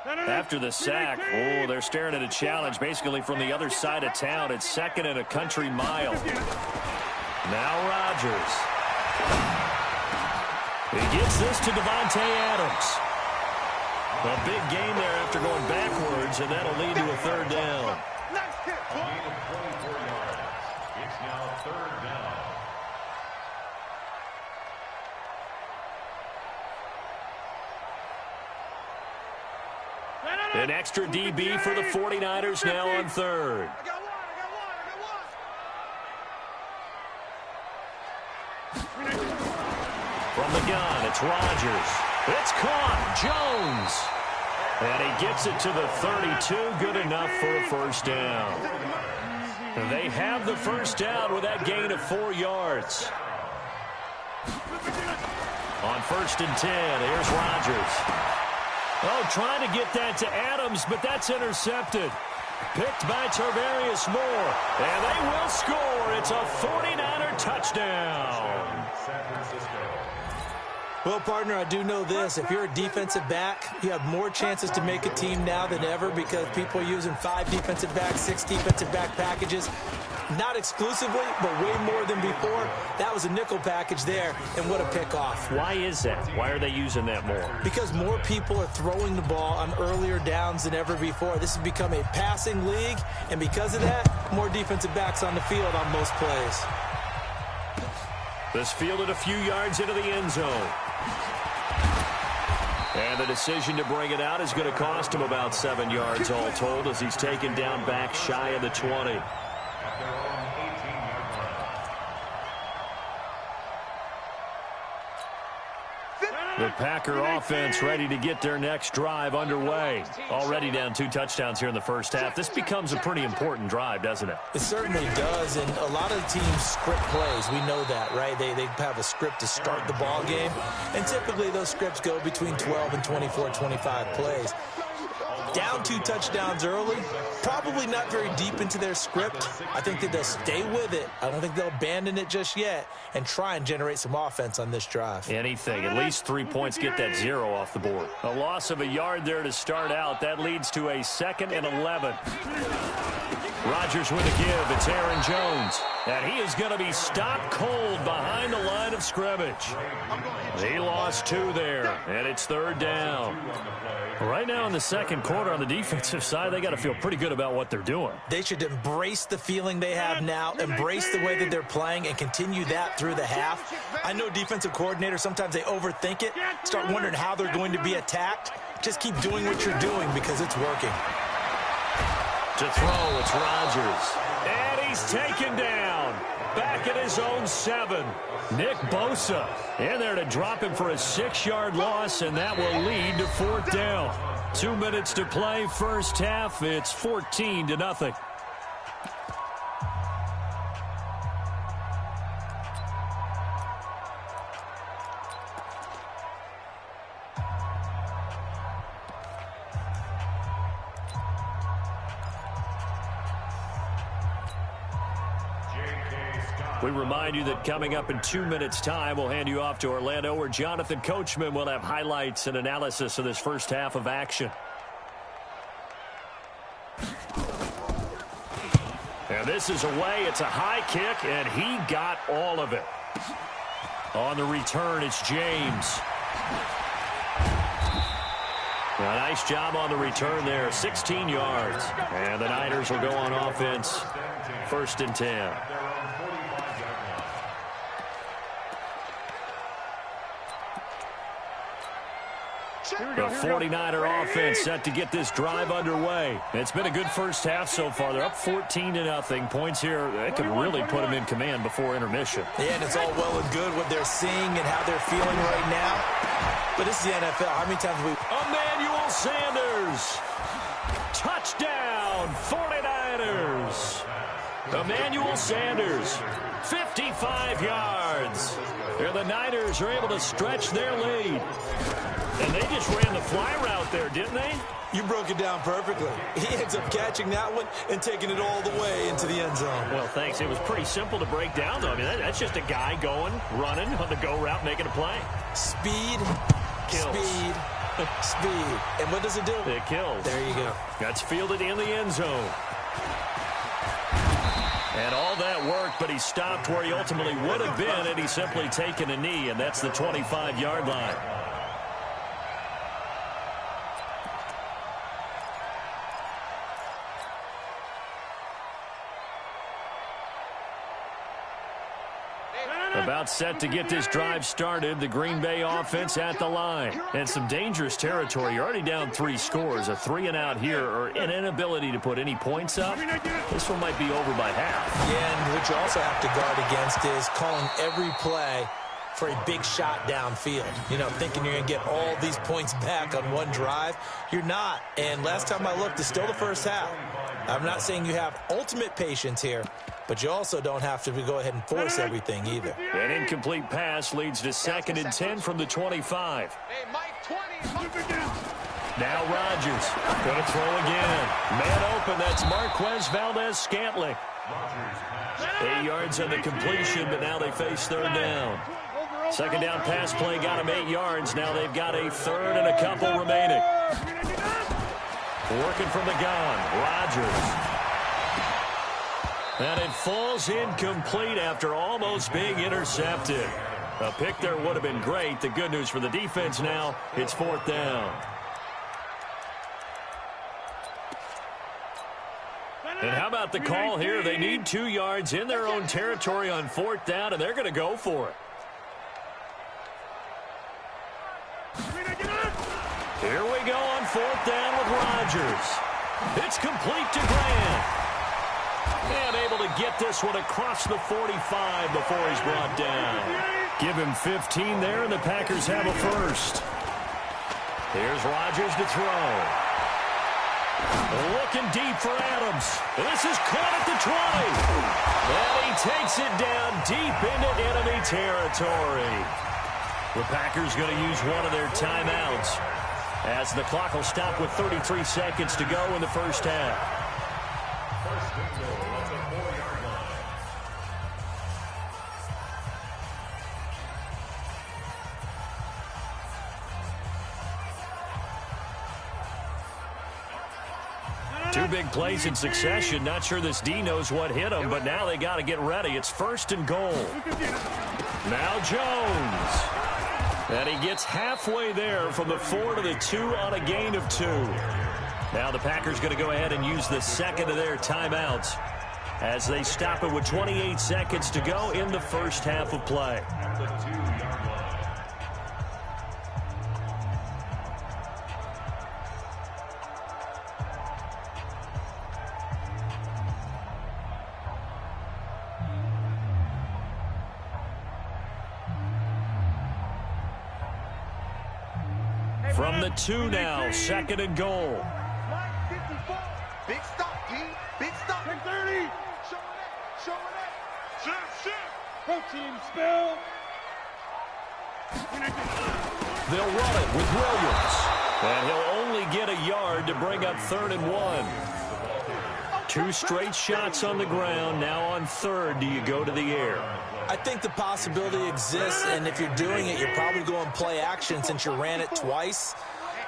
After the sack, they're staring at a challenge basically from the other side of town. It's 2nd and a country mile. Now Rodgers. He gets this to Davante Adams. A big gain there after going backwards, and that'll lead to a 3rd down. It's now 3rd down. An extra DB for the 49ers now on 3rd. From the gun, it's Rodgers. It's caught. Jones. And he gets it to the 32. Good enough for a 1st down. They have the 1st down with that gain of 4 yards. On 1st and 10, here's Rodgers. Trying to get that to Adams, but that's intercepted. Picked by Tarvarius Moore. And they will score. It's a 49er touchdown. Well, partner, I do know this. If you're a defensive back, you have more chances to make a team now than ever because people are using 5 defensive backs, 6 defensive back packages. Not exclusively, but way more than before. That was a nickel package there, and what a pickoff. Why is that? Why are they using that more? Because more people are throwing the ball on earlier downs than ever before. This has become a passing league, and because of that, more defensive backs on the field on most plays. This fielded a few yards into the end zone. And the decision to bring it out is going to cost him about 7 yards all told as he's taken down back shy of the 20. The Packer offense ready to get their next drive underway. Already down 2 touchdowns here in the first half. This becomes a pretty important drive, doesn't it? It certainly does, and a lot of teams script plays. We know that, right? They have a script to start the ball game, and typically those scripts go between 12 and 24, 25 plays. Down 2 touchdowns early, probably not very deep into their script. I think that they'll stay with it. I don't think they'll abandon it just yet and try and generate some offense on this drive. Anything. At least 3 points get that 0 off the board. A loss of a yard there to start out. That leads to a 2nd and 11. Rodgers with a give. It's Aaron Jones. And he is going to be stopped cold behind the line of scrimmage. He lost 2 there, and it's 3rd down. Right now in the second quarter on the defensive side, they got to feel pretty good about what they're doing. They should embrace the feeling they have now, embrace the way that they're playing, and continue that through the half. I know defensive coordinators, sometimes they overthink it, start wondering how they're going to be attacked. Just keep doing what you're doing because it's working. To throw, it's Rodgers. And he's taken down. Back at his own 7. Nick Bosa in there to drop him for a 6-yard loss, and that will lead to 4th down. 2 minutes to play, first half. It's 14-0. We remind you that coming up in 2 minutes' time, we'll hand you off to Orlando, where Jonathan Coachman will have highlights and analysis of this first half of action. And this is away. It's a high kick, and he got all of it. On the return, it's James. A nice job on the return there, 16 yards. And the Niners will go on offense, 1st and 10. The 49er offense set to get this drive underway. It's been a good first half so far. They're up 14-0. Points here, that could really put them in command before intermission. Yeah, and it's all well and good what they're seeing and how they're feeling right now. But this is the NFL. How many times have we... Emmanuel Sanders. Touchdown, 49ers. Emmanuel Sanders, 55 yards. And the Niners are able to stretch their lead. And they just ran the fly route there, didn't they? You broke it down perfectly. He ends up catching that one and taking it all the way into the end zone. Well, thanks. It was pretty simple to break down, though. I mean, that's just a guy going, running on the go route, making a play. Speed, kills. Speed, Speed. And what does it do? It kills. There you go. That's fielded in the end zone. And all that worked, but he stopped where he ultimately would have been, and he's simply taken a knee, and that's the 25-yard line. About set to get this drive started, the Green Bay offense at the line. And some dangerous territory. You're already down 3 scores. A 3-and-out here, or an inability to put any points up. This one might be over by half. Yeah, and what you also have to guard against is calling every play for a big shot downfield. You know, thinking you're going to get all these points back on one drive. You're not. And last time I looked, it's still the first half. I'm not saying you have ultimate patience here, but you also don't have to go ahead and force everything either. An incomplete pass leads to 2nd and 10 from the 25. Hey, Mike, 20. Now Rodgers going to throw again. Man open, that's Marquez Valdez-Scantling. 8 yards on the completion, but now they face 3rd down. 2nd down pass play got him 8 yards. Now they've got a 3rd and a couple remaining. Working from the gun, Rodgers. And it falls incomplete after almost being intercepted. A pick there would have been great. The good news for the defense now, it's 4th down. And how about the call here? They need 2 yards in their own territory on 4th down, and they're going to go for it. Here we go on 4th down with Rodgers. It's complete to Grant. And able to get this one across the 45 before he's brought down. Give him 15 there, and the Packers have a first. Here's Rodgers to throw. Looking deep for Adams. This is caught at the 20. And he takes it down deep into enemy territory. The Packers going to use one of their timeouts, as the clock will stop with 33 seconds to go in the first half. First and goal at the 4-yard line. Two big plays in succession. Not sure this D knows what hit him, but now they got to get ready. It's 1st and goal. Now Jones. And he gets halfway there from the 4 to the 2 on a gain of 2. Now the Packers going to go ahead and use the 2nd of their timeouts as they stop it with 28 seconds to go in the first half of play. At the 2-yard line. From the 2 now, 2nd and goal. Big stop, D. Big stop. 30. Show it up. Shift. Pro team spell. They'll run it with Williams. And he'll only get a yard to bring up 3rd and 1. 2 straight shots on the ground. Now on 3rd, do you go to the air? I think the possibility exists, and if you're doing it, you're probably going play action since you ran it twice.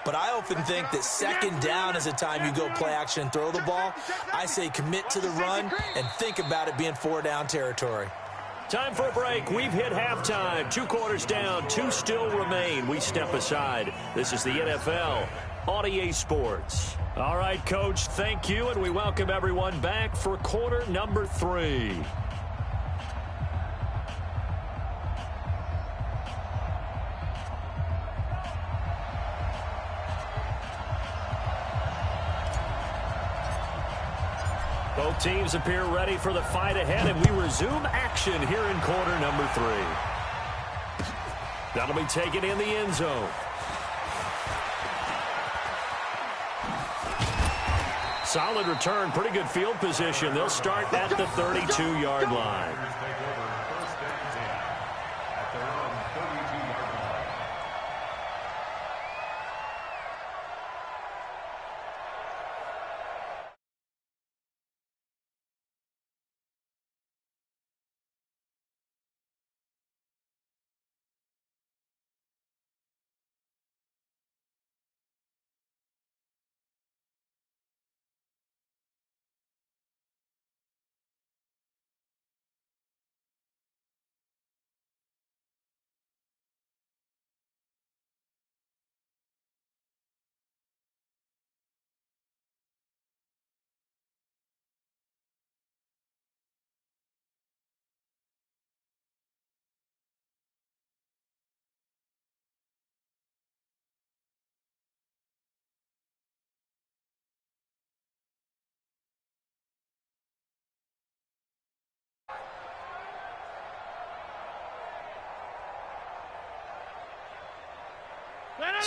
But I often think that 2nd down is the time you go play action and throw the ball. I say commit to the run and think about it being 4-down territory. Time for a break. We've hit halftime. 2 quarters down, 2 still remain. We step aside. This is the NFL on EA Sports. All right, Coach, thank you, and we welcome everyone back for quarter number 3. Both teams appear ready for the fight ahead, and we resume action here in quarter number 3. That'll be taken in the end zone. Solid return, pretty good field position. They'll start at the 32-yard line.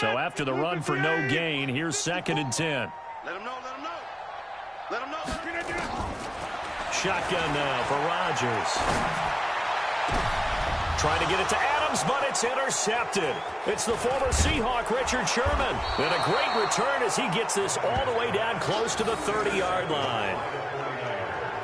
So after the run for no gain, here's 2nd and 10. Let him know, let him know. Let him know. Shotgun now for Rodgers. Trying to get it to Adams, but it's intercepted. It's the former Seahawk, Richard Sherman. And a great return as he gets this all the way down close to the 30-yard line.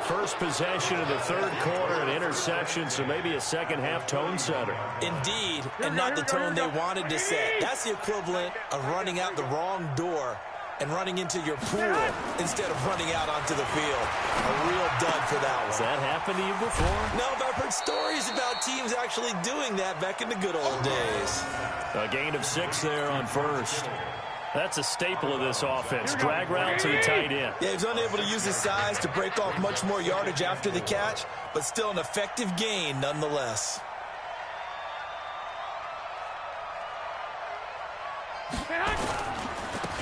First possession of the third quarter, an interception, so maybe a second-half tone setter. Indeed, and not the tone they wanted to set. That's the equivalent of running out the wrong door and running into your pool instead of running out onto the field. A real dud for that one. Has that happened to you before? No, but I've heard stories about teams actually doing that back in the good old days. A gain of 6 there on first. That's a staple of this offense. Drag route to the tight end. Yeah, he's unable to use his size to break off much more yardage after the catch, but still an effective gain nonetheless.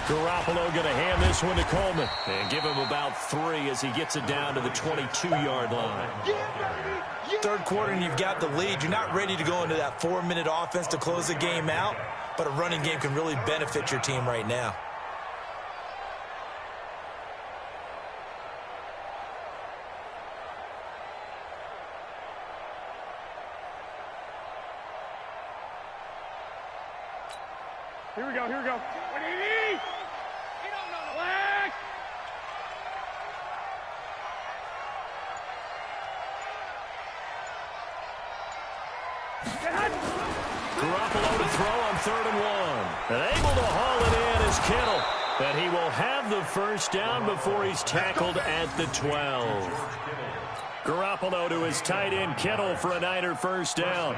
Garoppolo going to hand this one to Coleman and give him about 3 as he gets it down to the 22-yard line. Third quarter and you've got the lead. You're not ready to go into that 4-minute offense to close the game out, but a running game can really benefit your team right now. Here we go, here we go. 180! Black! Garoppolo to throw on 3rd and 1. And able to haul it in is Kittle. And he will have the first down before he's tackled at the 12. Garoppolo to his tight end Kittle for a Niner first down.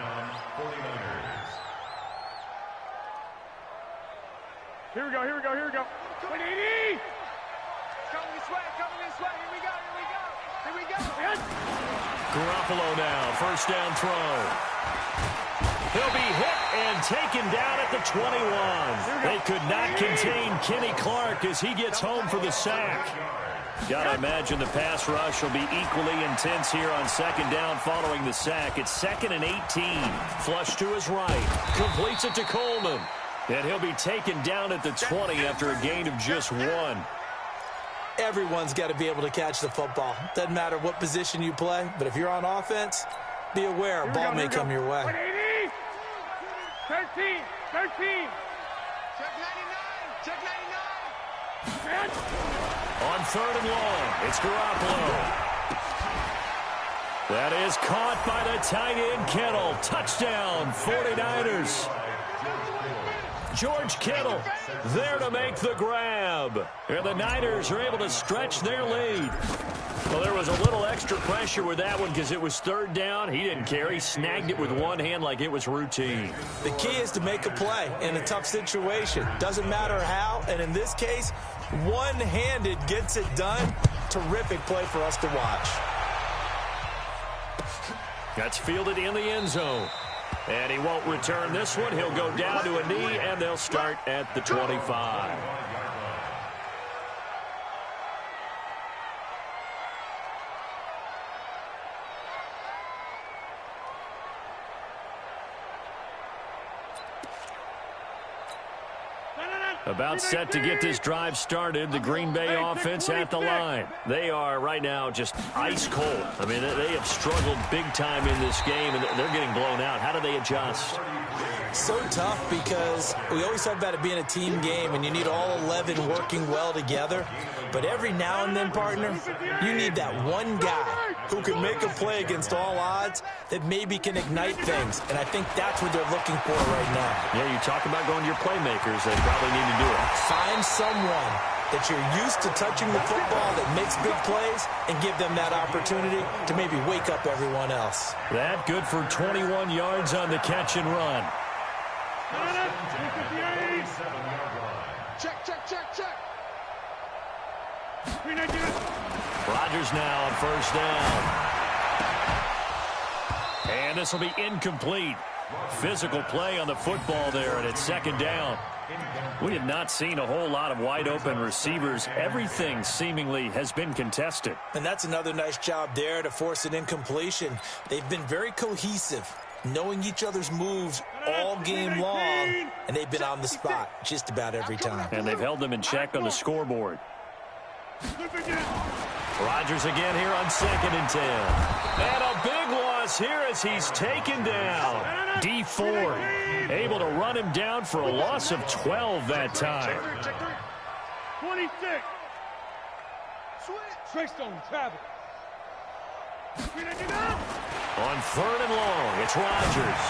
Here we go, here we go, here we go. 180! Coming this way, here we go, here we go, here we go. Garoppolo now, first down throw. He'll be hit and taken down at the 21. They could not contain Kenny Clark as he gets home for the sack. Gotta imagine the pass rush will be equally intense here on 2nd down following the sack. It's 2nd and 18. Flush to his right. Completes it to Coleman. And he'll be taken down at the 20 after a gain of just 1. Everyone's got to be able to catch the football. Doesn't matter what position you play, but if you're on offense, be aware a ball may come your way. 180! 13! Check 99, check 99. On 3rd and long, it's Garoppolo. That is caught by the tight end Kittle. Touchdown, 49ers. George Kittle there to make the grab. And the Niners are able to stretch their lead. Well, there was a little extra pressure with that one because it was 3rd down. He didn't care. He snagged it with one hand like it was routine. The key is to make a play in a tough situation. Doesn't matter how, and in this case, one-handed gets it done. Terrific play for us to watch. That's fielded in the end zone. And he won't return this one. He'll go down to a knee, and they'll start at the 25. About set to get this drive started, the Green Bay offense at the line. They are right now just ice cold. I mean, they have struggled big time in this game, and they're getting blown out. How do they adjust? So tough because we always talk about it being a team game, and you need all 11 working well together. But every now and then, partner, you need that one guy who can make a play against all odds that maybe can ignite things. And I think that's what they're looking for right now. Yeah, you talk about going to your playmakers. They probably need to do it. Find someone that you're used to touching the football that makes big plays and give them that opportunity to maybe wake up everyone else. That good for 21 yards on the catch and run. Check, check, check, check. Rodgers now on first down. And this will be incomplete. Physical play on the football there, and it's 2nd down. We have not seen a whole lot of wide-open receivers. Everything seemingly has been contested. And that's another nice job there to force an incompletion. They've been very cohesive, knowing each other's moves all game long, and they've been on the spot just about every time. And they've held them in check on the scoreboard. Rodgers again here on 2nd and 10. And a big loss here as he's taken down. D Ford able to run him down for a loss of 12 that time. 26. Trickstone, travel. On 3rd and long, it's Rodgers.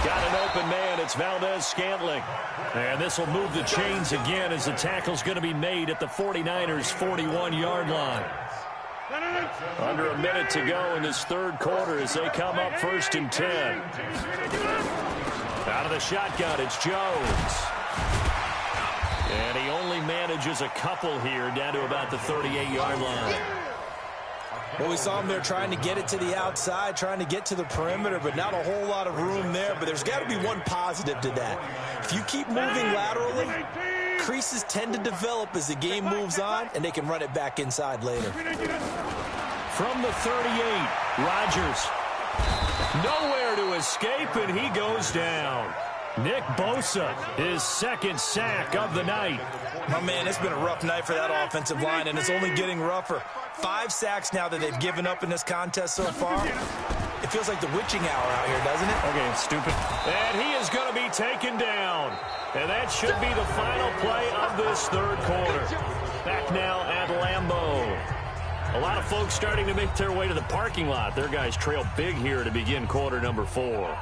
Got an open man. It's Valdez-Scantling. And this will move the chains again as the tackle's going to be made at the 49ers' 41-yard line. Under a minute to go in this 3rd quarter as they come up 1st and 10. Out of the shotgun, it's Jones. And he only manages a couple here down to about the 38-yard line. Well, we saw him there trying to get it to the outside, trying to get to the perimeter, but not a whole lot of room there. But there's got to be one positive to that. If you keep moving laterally, creases tend to develop as the game moves on, and they can run it back inside later. From the 38, Rodgers. Nowhere to escape, and he goes down. Nick Bosa, his 2nd sack of the night. My man, it's been a rough night for that offensive line, and it's only getting rougher. 5 sacks now that they've given up in this contest so far. It feels like the witching hour out here, doesn't it? Okay, it's stupid. And he is going to be taken down. And that should be the final play of this 3rd quarter. Back now at Lambeau. A lot of folks starting to make their way to the parking lot. Their guys trail big here to begin quarter number 4.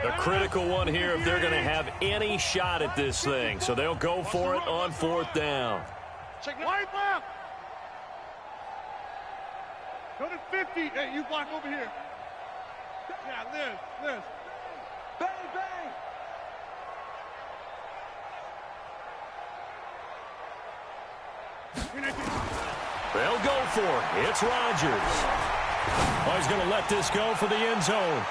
A critical one here if they're going to have any shot at this thing. So they'll go for it on 4th down. Wipe up. Go to 50. Hey, you block over here. Yeah, Liz. Bang, bang. They'll go for it. It's Rodgers. Oh, he's going to let this go for the end zone.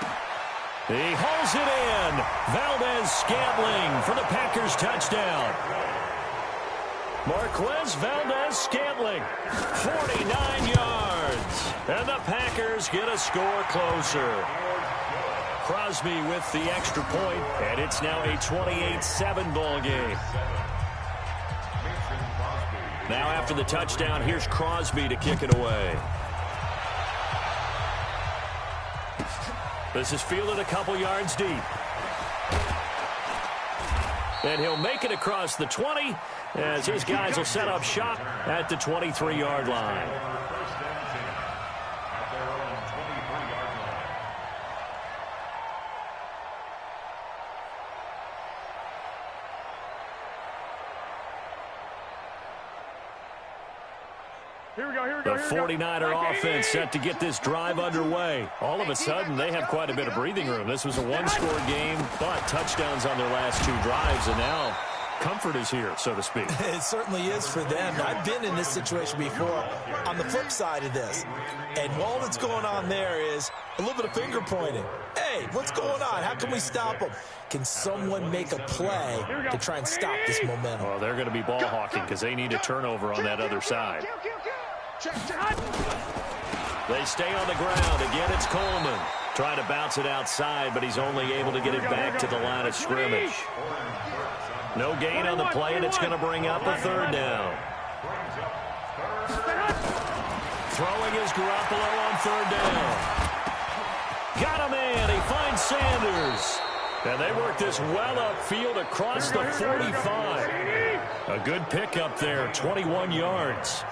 He hauls it in. Valdez-Scantling for the Packers touchdown. Marquez Valdez-Scantling, 49 yards. And the Packers get a score closer. Crosby with the extra point, and it's now a 28-7 ball game. Now after the touchdown, here's Crosby to kick it away. This is fielded a couple yards deep. And he'll make it across the 20 as his guys will set up shop at the 23-yard line. The 49er offense set to get this drive underway. All of a sudden, they have quite a bit of breathing room. This was a one-score game, but touchdowns on their last 2 drives, and now comfort is here, so to speak. It certainly is for them. I've been in this situation before on the flip side of this. And all that's going on there is a little bit of finger pointing. Hey, what's going on? How can we stop them? Can someone make a play to try and stop this momentum? Well, they're going to be ball hawking because they need a turnover on that other side. They stay on the ground. Again, it's Coleman. Trying to bounce it outside, but he's only able to get it back to the line of scrimmage. No gain on the play, and it's going to bring up a 3rd down. Throwing is Garoppolo on 3rd down. Got a man. He finds Sanders. And they work this well upfield across the 45. A good pickup there, 21 yards.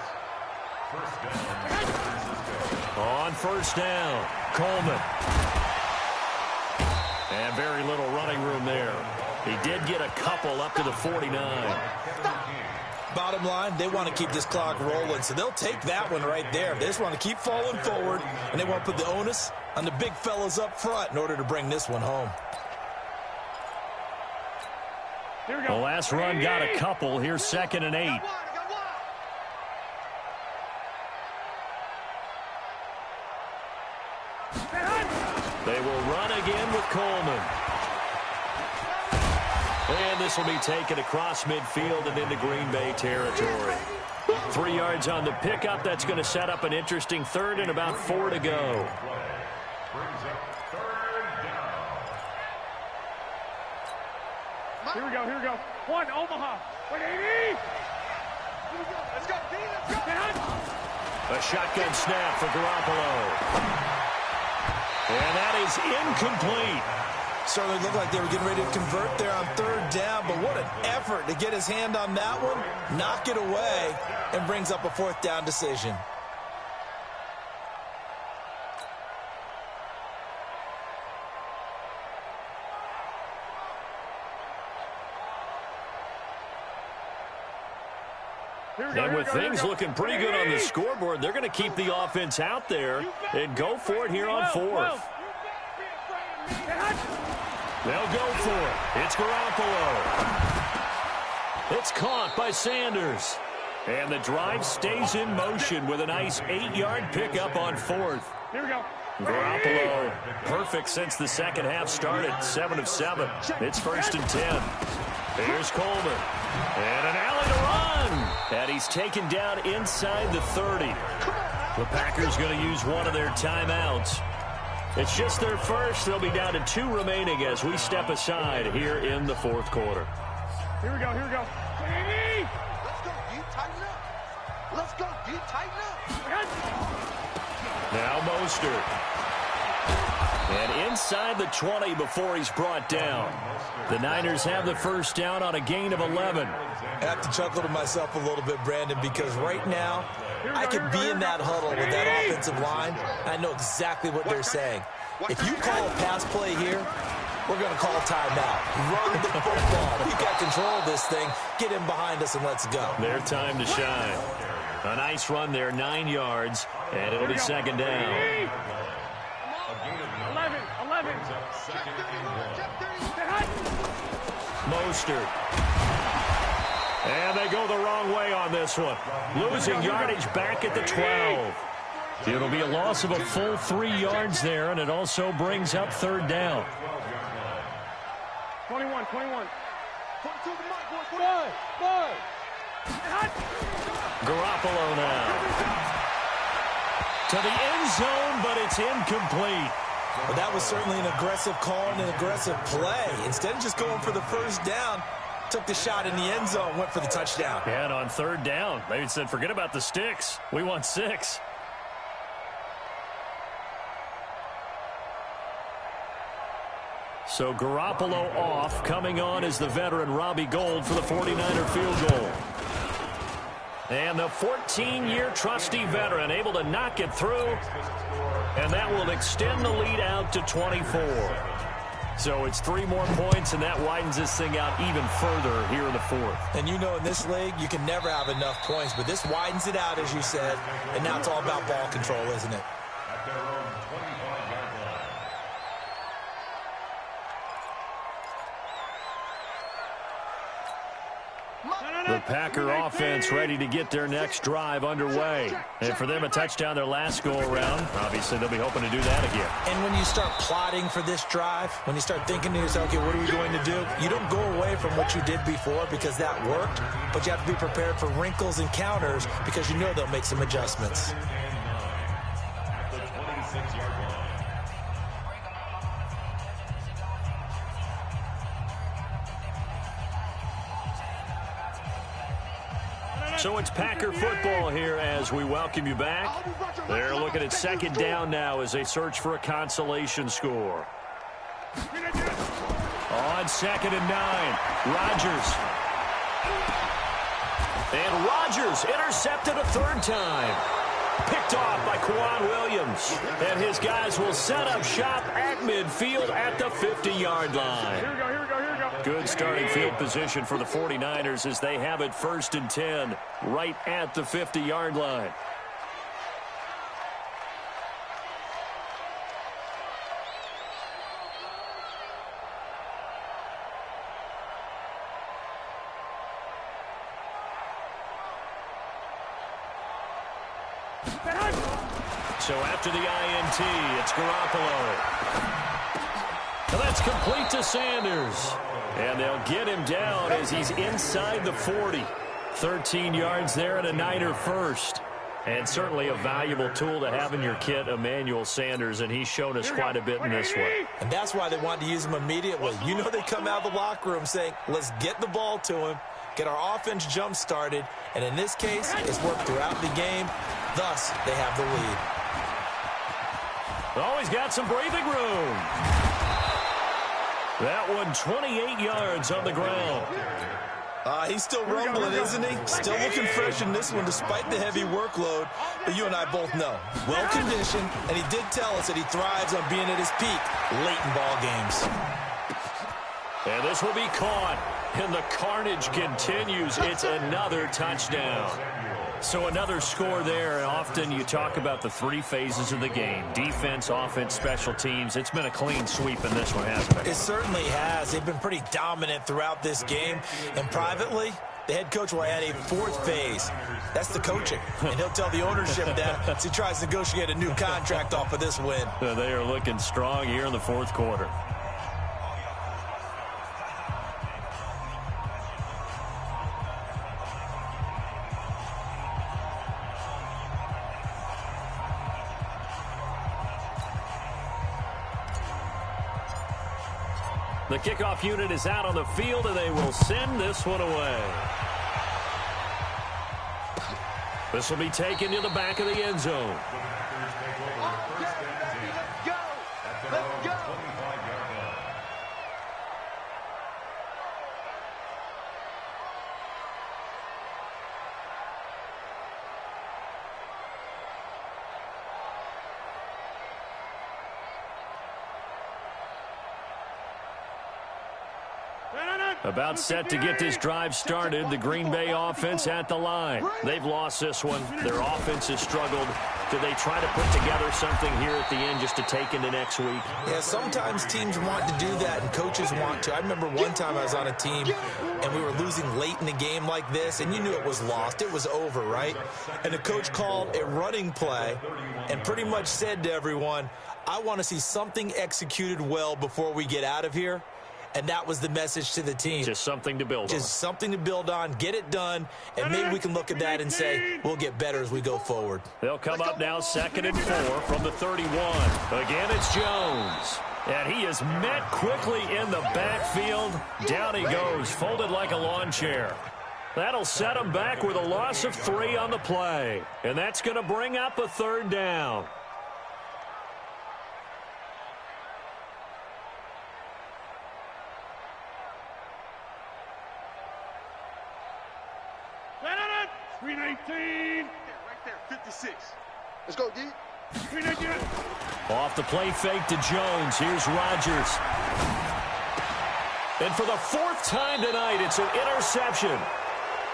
On 1st down, Coleman. And very little running room there. He did get a couple up to the 49. Bottom line, they want to keep this clock rolling, so they'll take that one right there. They just want to keep falling forward, and they want to put the onus on the big fellas up front in order to bring this one home. The last run got a couple. Here's 2nd and 8. They will run again with Coleman. And this will be taken across midfield and into Green Bay territory. 3 yards on the pickup. That's going to set up an interesting third and about 4 to go. Here we go, here we go. 1, Omaha. 180. Let's go, D, let's go. A shotgun snap for Garoppolo. And that is incomplete. Certainly looked like they were getting ready to convert there on 3rd down, but what an effort to get his hand on that one, knock it away, and brings up a 4th down decision. And with things looking pretty good on the scoreboard, they're going to keep the offense out there and go for it here on 4th. They'll go for it. It's Garoppolo. It's caught by Sanders. And the drive stays in motion with a nice 8-yard pickup on 4th. Here we go. Garoppolo, perfect since the second half started, 7 of 7. It's 1st and 10. Here's Coleman. And an alley to run. And he's taken down inside the 30. The Packers going to use one of their timeouts. It's just their first. They'll be down to 2 remaining as we step aside here in the 4th quarter. Here we go, here we go. Let's go, you tighten up. Let's go, you tighten up. Now Mostert. And inside the 20 before he's brought down. The Niners have the first down on a gain of 11. I have to chuckle to myself a little bit, Brandon, because right now I could be in that huddle with that offensive line. I know exactly what they're saying. If you call a pass play here, we're going to call timeout. Run the football. We've got control of this thing. Get him behind us and let's go. Their time to shine. A nice run there, 9 yards, and it'll be 2nd down. 11. Mostert. And they go the wrong way on this one. Losing yardage back at the 12. It'll be a loss of a full 3 yards there, and it also brings up 3rd down. 21. Garoppolo now. To the end zone, but it's incomplete. Well, that was certainly an aggressive call and an aggressive play. Instead of just going for the first down, took the shot in the end zone, went for the touchdown. And on 3rd down, they said, forget about the sticks. We want 6. So Garoppolo off. Coming on is the veteran Robbie Gould for the 49er field goal. And the 14-year trusty veteran able to knock it through. And that will extend the lead out to 24. So it's 3 more points, and that widens this thing out even further here in the 4th. And you know, in this league, you can never have enough points, but this widens it out, as you said, and now it's all about ball control, isn't it? The Packer offense ready to get their next drive underway. And for them, a touchdown their last go-around. Obviously, they'll be hoping to do that again. And when you start plotting for this drive, when you start thinking to yourself, okay, what are we going to do? You don't go away from what you did before because that worked, but you have to be prepared for wrinkles and counters because you know they'll make some adjustments. So it's Packer football here as we welcome you back. They're looking at 2nd down now as they search for a consolation score. On 2nd and 9, Rodgers. And Rodgers intercepted a 3rd time. Picked off by Quan Williams. And his guys will set up shop at midfield at the 50-yard line. Here we go. Good starting field position for the 49ers as they have it 1st and 10 right at the 50-yard line. So after the INT, it's Garoppolo. And that's complete to Sanders. And they'll get him down as he's inside the 40. 13 yards there and a Niner first. And certainly a valuable tool to have in your kit, Emmanuel Sanders, and he's shown us quite a bit in this one. And that's why they wanted to use him immediately. You know they come out of the locker room saying, let's get the ball to him, get our offense jump-started, and in this case, it's worked throughout the game. Thus, they have the lead. Oh, he's got some breathing room. That one 28 yards on the ground. He's still rumbling, isn't he? Still looking fresh in this one despite the heavy workload. But you and I both know, well-conditioned, and he did tell us that he thrives on being at his peak late in ball games. And this will be caught, and the carnage continues. It's another touchdown. So another score there, and often you talk about the three phases of the game: defense, offense, special teams. It's been a clean sweep in this one, hasn't it? It certainly has. They've been pretty dominant throughout this game. And privately, the head coach will add a fourth phase. That's the coaching. And he'll tell the ownership that as he tries to negotiate a new contract off of this win. They are looking strong here in the fourth quarter. The kickoff unit is out on the field, and they will send this one away. This will be taken to the back of the end zone. Let's go. Let's go. About set to get this drive started. The Green Bay offense at the line. They've lost this one. Their offense has struggled. Do they try to put together something here at the end just to take into next week? Yeah, sometimes teams want to do that and coaches want to. I remember one time I was on a team and we were losing late in the game like this, and you knew it was lost. It was over, right? And the coach called a running play and pretty much said to everyone, I want to see something executed well before we get out of here. And that was the message to the team. Just something to build on. Just something to build on, get it done, and maybe we can look at that and say, we'll get better as we go forward. They'll come up now 2nd and 4 from the 31. Again, it's Jones. And he is met quickly in the backfield. Down he goes, folded like a lawn chair. That'll set him back with a loss of 3 on the play. And that's going to bring up a 3rd down. Green 18. Right there, 56. Let's go, D. Green 18. Off the play fake to Jones. Here's Rodgers. And for the 4th time tonight, it's an interception.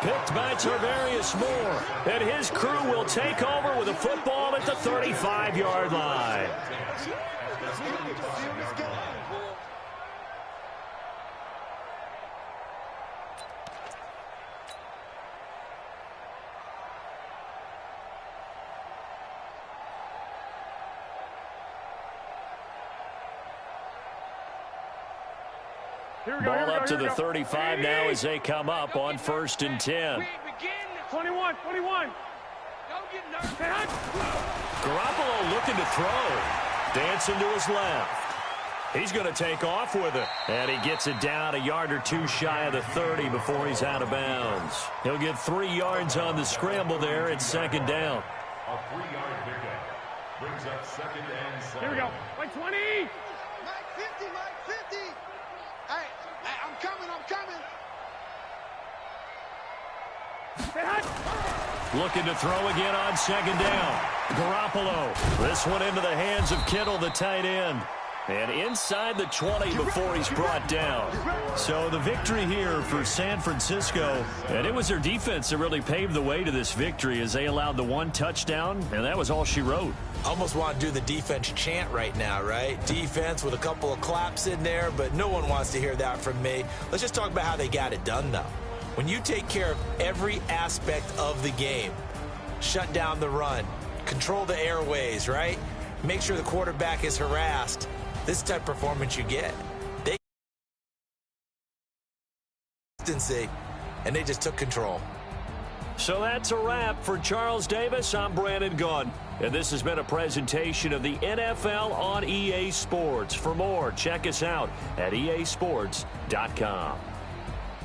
Picked by Tarvarius Moore. And his crew will take over with a football at the 35-yard line. Ball up to the 35 now as they come up on 1st and 10. 21. Garoppolo looking to throw. Dancing to his left. He's going to take off with it. And he gets it down a yard or 2 shy of the 30 before he's out of bounds. He'll get 3 yards on the scramble there. It's 2nd down. A 3-yard pickup brings up 2nd and 7. Here we go. Like 20. Mike 50, Mike 50. Hey, I'm coming. Looking to throw again on 2nd down. Garoppolo. This one into the hands of Kittle, the tight end. And inside the 20 before he's brought down. So the victory here for San Francisco. And it was their defense that really paved the way to this victory as they allowed the 1 touchdown. And that was all she wrote. Almost want to do the defense chant right now, right? Defense with a couple of claps in there, but no one wants to hear that from me. Let's just talk about how they got it done, though. When you take care of every aspect of the game, shut down the run, control the airways, right? Make sure the quarterback is harassed. This type of performance you get. And they just took control. So that's a wrap. For Charles Davis, I'm Brandon Gunn. And this has been a presentation of the NFL on EA Sports. For more, check us out at easports.com.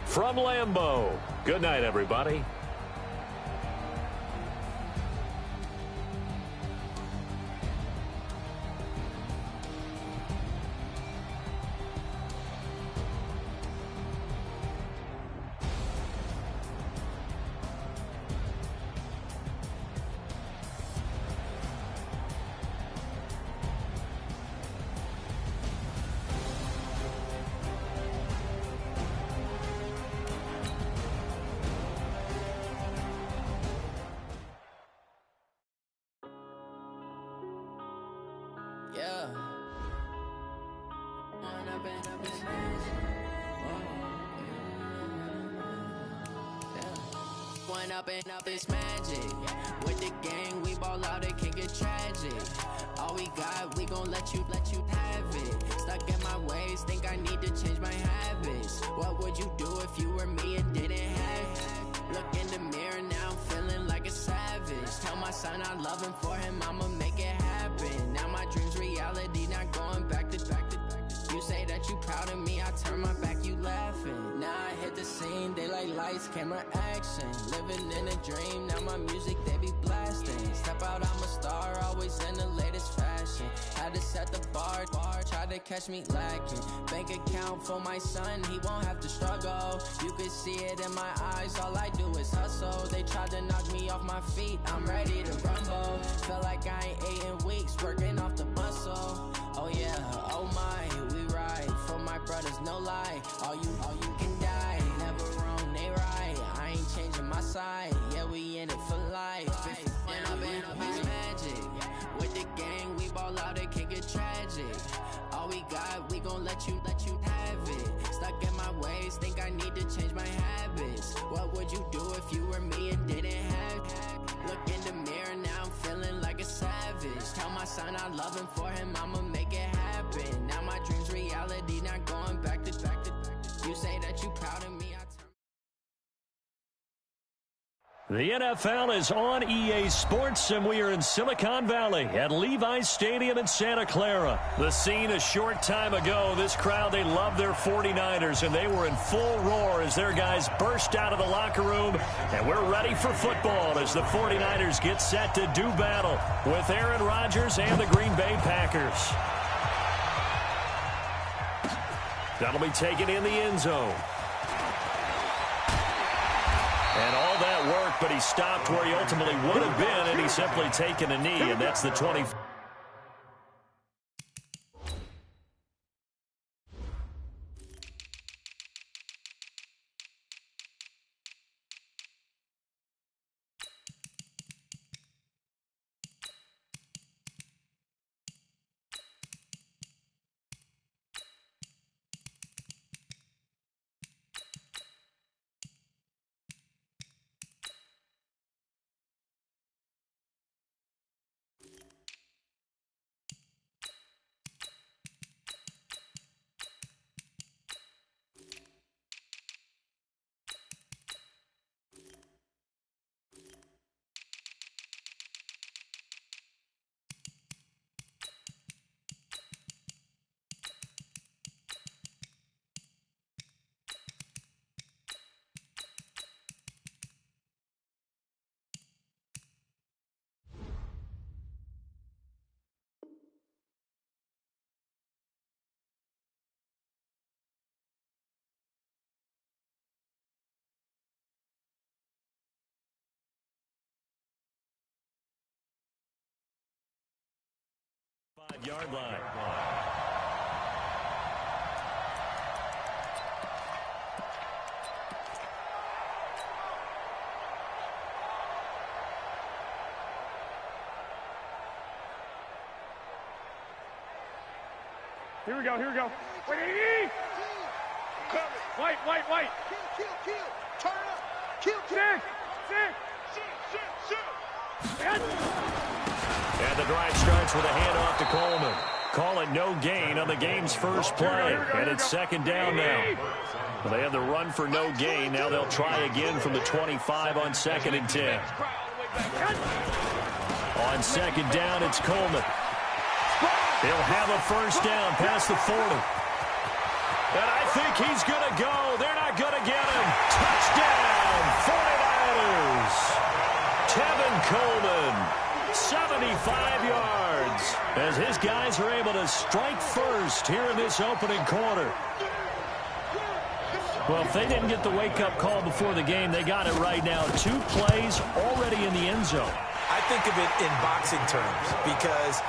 From Lambeau, good night, everybody. Yeah. One up and up is magic. With the gang, we ball out, it can get tragic. All we got, we gon' let you have it. Stuck in my ways, think I need to change my habits. What would you do if you were me and didn't have it? Look in the mirror now, I'm feeling like a savage. Tell my son I love him, for him I'ma make it happen. Now my dream's reality, not going back to. You say that you proud of me, I turn my back, you laughing. Now I hit the scene, daylight lights, camera action. Living in a dream, now my music, they be blasting. Step out, I'm a star, always in the latest fashion. Had to set the bar, try to catch me lacking. Bank account for my son, he won't have to struggle. You can see it in my eyes, all I do is hustle. They tried to knock me off my feet, I'm ready to rumble. Feel like I ain't ate in weeks, working off the muscle. Oh yeah, oh my, we ride for my brothers, no lie. All you can die, never wrong, they right. I ain't changing my side, yeah, we in it for life. And I've been it's magic. With the gang, we ball out, it can get tragic. All we got, we gon' let you have it. Stuck in my ways, think I need to change my habits. What would you do if you were me and didn't have it? Look in the mirror, now I'm feeling like a savage. Tell my son I love him, for him I'ma make it happen. Now my dream's reality, not going back to. You say that you proud of me, I turn. The NFL is on EA Sports, and we are in Silicon Valley at Levi's Stadium in Santa Clara. The scene a short time ago, this crowd, they love their 49ers, and they were in full roar as their guys burst out of the locker room, and we're ready for football as the 49ers get set to do battle with Aaron Rodgers and the Green Bay Packers. That'll be taken in the end zone. And all that work, but he stopped where he ultimately would have been, and he's simply taken a knee, and that's the 20. Five-yard line. Here we go, here we go. Wait, white. Kill. Turn up. Kill. Six. And the drive starts with a handoff to Coleman. Call it no gain on the game's first play. And it's second down now. Well, they had the run for no gain. Now they'll try again from the 25 on 2nd and 10. On second down, it's Coleman. He'll have a first down past the 40. And I think he's going to go. They're not going to get him. Touchdown, 49ers. Tevin Coleman, 75 yards, as his guys are able to strike first here in this opening quarter. Well, if they didn't get the wake-up call before the game, they got it right now. 2 plays already in the end zone. I think of it in boxing terms because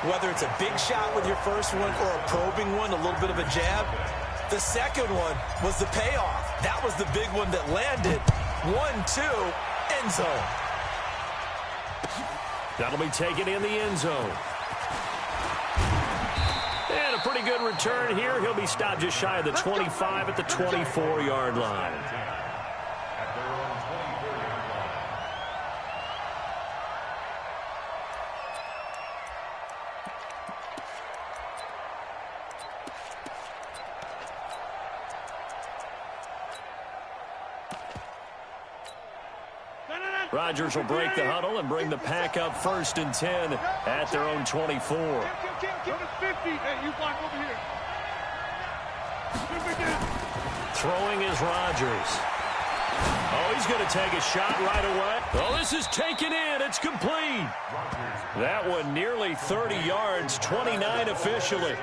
whether it's a big shot with your first one or a probing one, a little bit of a jab, the second one was the payoff. That was the big one that landed. 1-2, end zone. That'll be taken in the end zone. And a pretty good return here. He'll be stopped just shy of the 25 at the 24-yard line. Rodgers will break the huddle and bring the pack up 1st and 10 at their own 24. Go to 50. Hey, you block over here. Throwing is Rodgers. Oh, he's going to take a shot right away. Oh, this is taken in. It's complete. That one nearly 30 yards, 29 officially.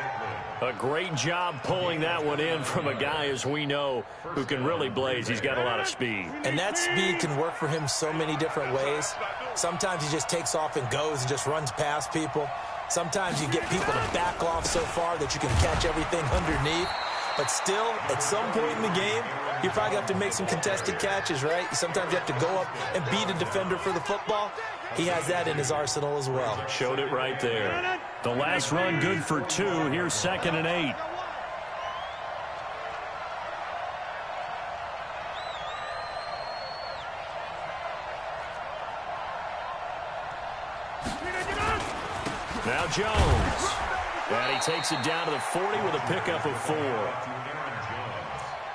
A great job pulling that one in from a guy, as we know, who can really blaze. He's got a lot of speed. And that speed can work for him so many different ways. Sometimes he just takes off and goes and just runs past people. Sometimes you get people to back off so far that you can catch everything underneath. But still, at some point in the game, you probably have to make some contested catches, right? Sometimes you have to go up and beat a defender for the football. He has that in his arsenal as well. Showed it right there. The last run good for 2. Here's 2nd and 8. Now Jones. And he takes it down to the 40 with a pickup of 4.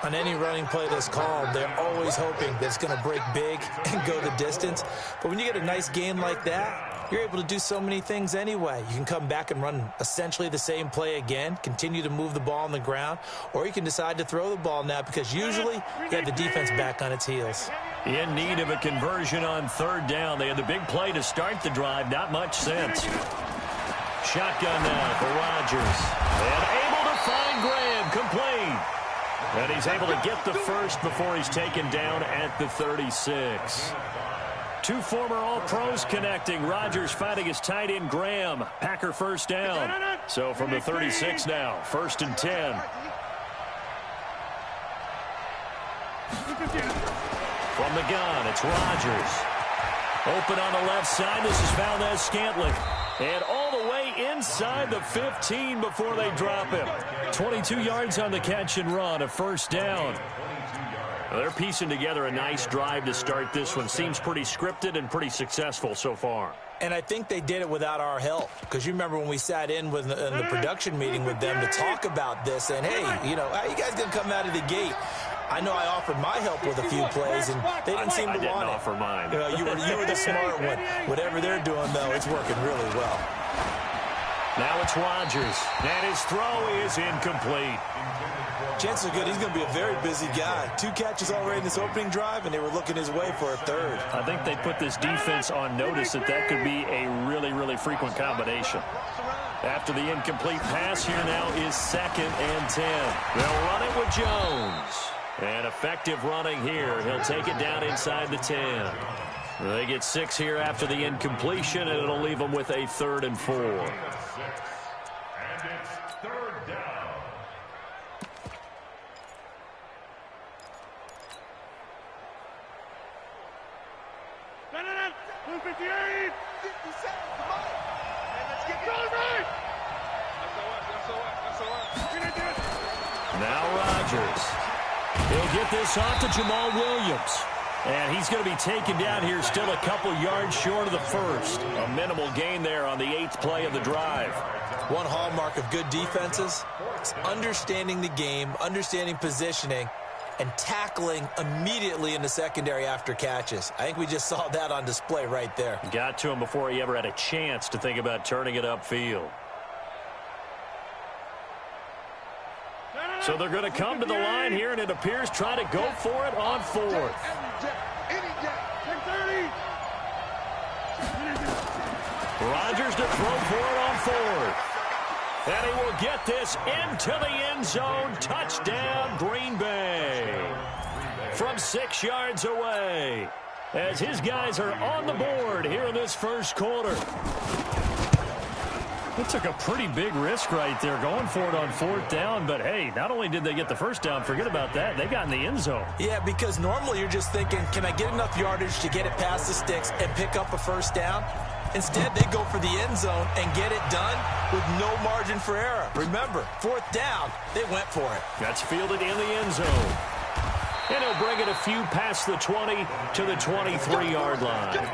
On any running play that's called, they're always hoping that it's going to break big and go the distance. But when you get a nice game like that, you're able to do so many things anyway. You can come back and run essentially the same play again, continue to move the ball on the ground, or you can decide to throw the ball now because usually you have the defense back on its heels. In need of a conversion on 3rd down. They had the big play to start the drive. Not much sense. Shotgun now for Rodgers. And able to find Graham. Complete. And he's able to get the first before he's taken down at the 36. 2 former All-Pros connecting. Rodgers fighting his tight end Graham. Packer first down. So from the 36 now, 1st and 10. From the gun, it's Rodgers. Open on the left side. This is Valdez-Scantling. And all the way inside the 15 before they drop him. 22 yards on the catch and run, a first down. They're piecing together a nice drive to start this one. Seems pretty scripted and pretty successful so far. And I think they did it without our help. Because you remember when we sat in the production meeting with them to talk about this. And, hey, you know, how you guys going to come out of the gate? I know I offered my help with a few plays, and they didn't seem to want it. I didn't offer mine. You know, you were the smart one. Whatever they're doing, though, it's working really well. Now it's Rodgers, and his throw is incomplete. Chances are good he's going to be a very busy guy. 2 catches already in this opening drive, and they were looking his way for a 3rd. I think they put this defense on notice that could be a really, really frequent combination. After the incomplete pass, here now is 2nd and 10. They'll run it with Jones. And effective running here. He'll take it down inside the 10. They get 6 here after the incompletion, and it'll leave them with a 3rd and 4. And it's 3rd down. Blue 58. 57. Come on. And let's get Go right. Now Rodgers. He'll get this off to Jamal Williams. And he's going to be taken down here still a couple yards short of the first. A minimal gain there on the 8th play of the drive. One hallmark of good defenses is understanding the game, understanding positioning, and tackling immediately in the secondary after catches. I think we just saw that on display right there. Got to him before he ever had a chance to think about turning it upfield. So they're going to come to the line here, and it appears try to go for it on fourth. Rodgers to throw for it on fourth. And he will get this into the end zone. Touchdown, Green Bay. From 6 yards away. As his guys are on the board here in this first quarter. They took a pretty big risk right there going for it on fourth down. But, hey, not only did they get the first down, forget about that. They got in the end zone. Yeah, because normally you're just thinking, can I get enough yardage to get it past the sticks and pick up a first down? Instead, they go for the end zone and get it done with no margin for error. Remember, fourth down, they went for it. That's fielded in the end zone. And he'll bring it a few past the 20 to the 23-yard line.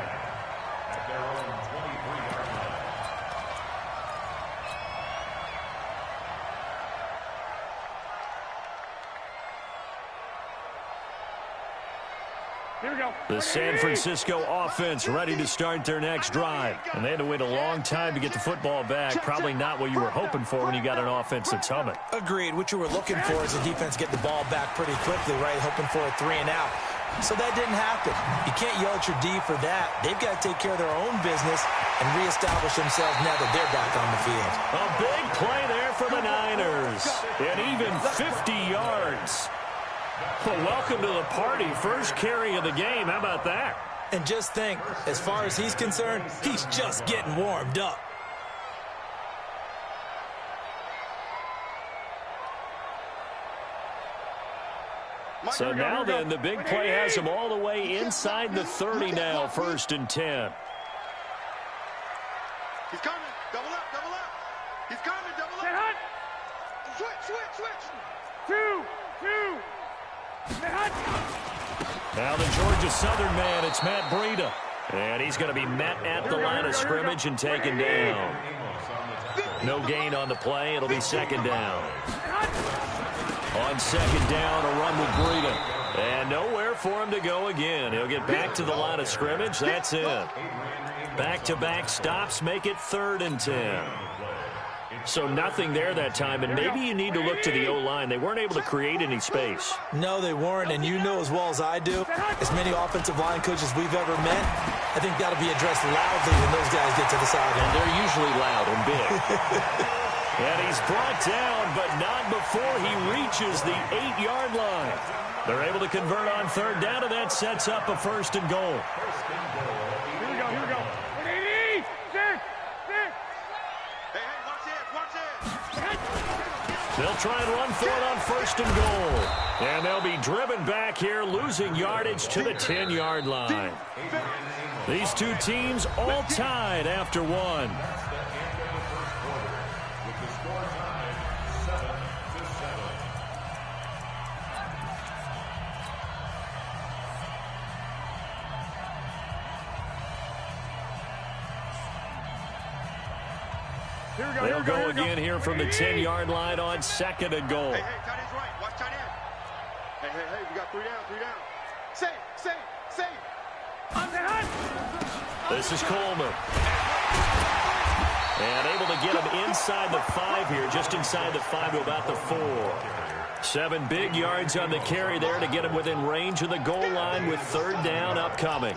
Here we go. The San Francisco offense ready to start their next drive. And they had to wait a long time to get the football back. Probably not what you were hoping for when you got an offense that's humming. Agreed. What you were looking for is the defense get the ball back pretty quickly, right? Hoping for a 3 and out. So that didn't happen. You can't yell at your D for that. They've got to take care of their own business and reestablish themselves now that they're back on the field. A big play there for the Niners. And even 50 yards. Well, welcome to the party. First carry of the game. How about that? And just think, as far as he's concerned, he's just getting warmed up. So now then, the big play has him all the way inside the 30 now, 1st and 10. He's coming. Double up, double up. He's coming, double up. Switch. 2. Now the Georgia Southern man, it's Matt Breida. And he's going to be met at the line of scrimmage and taken down. No gain on the play. It'll be 2nd down. On 2nd down, a run with Breida. And nowhere for him to go again. He'll get back to the line of scrimmage. That's it. Back-to-back stops make it 3rd and 10. So nothing there that time, and maybe you need to look to the O-line. They weren't able to create any space. No, they weren't, and you know as well as I do, as many offensive line coaches we've ever met, I think that'll be addressed loudly when those guys get to the sideline. And they're usually loud and big. And he's brought down, but not before he reaches the 8-yard line. They're able to convert on 3rd down, and that sets up a 1st and goal. Here we go. 6. Hey, watch it. They'll try and run for it on 1st and goal. And they'll be driven back here, losing yardage to the 10-yard line. These two teams all tied after one. They'll go again here from the 10-yard line on 2nd and goal. Hey, tight end's right. Watch tight end. Hey, we got 3 down. Save. This is Coleman. And able to get him inside the 5 here, just inside the 5 to about the 4. 7 big yards on the carry there to get him within range of the goal line with 3rd down upcoming.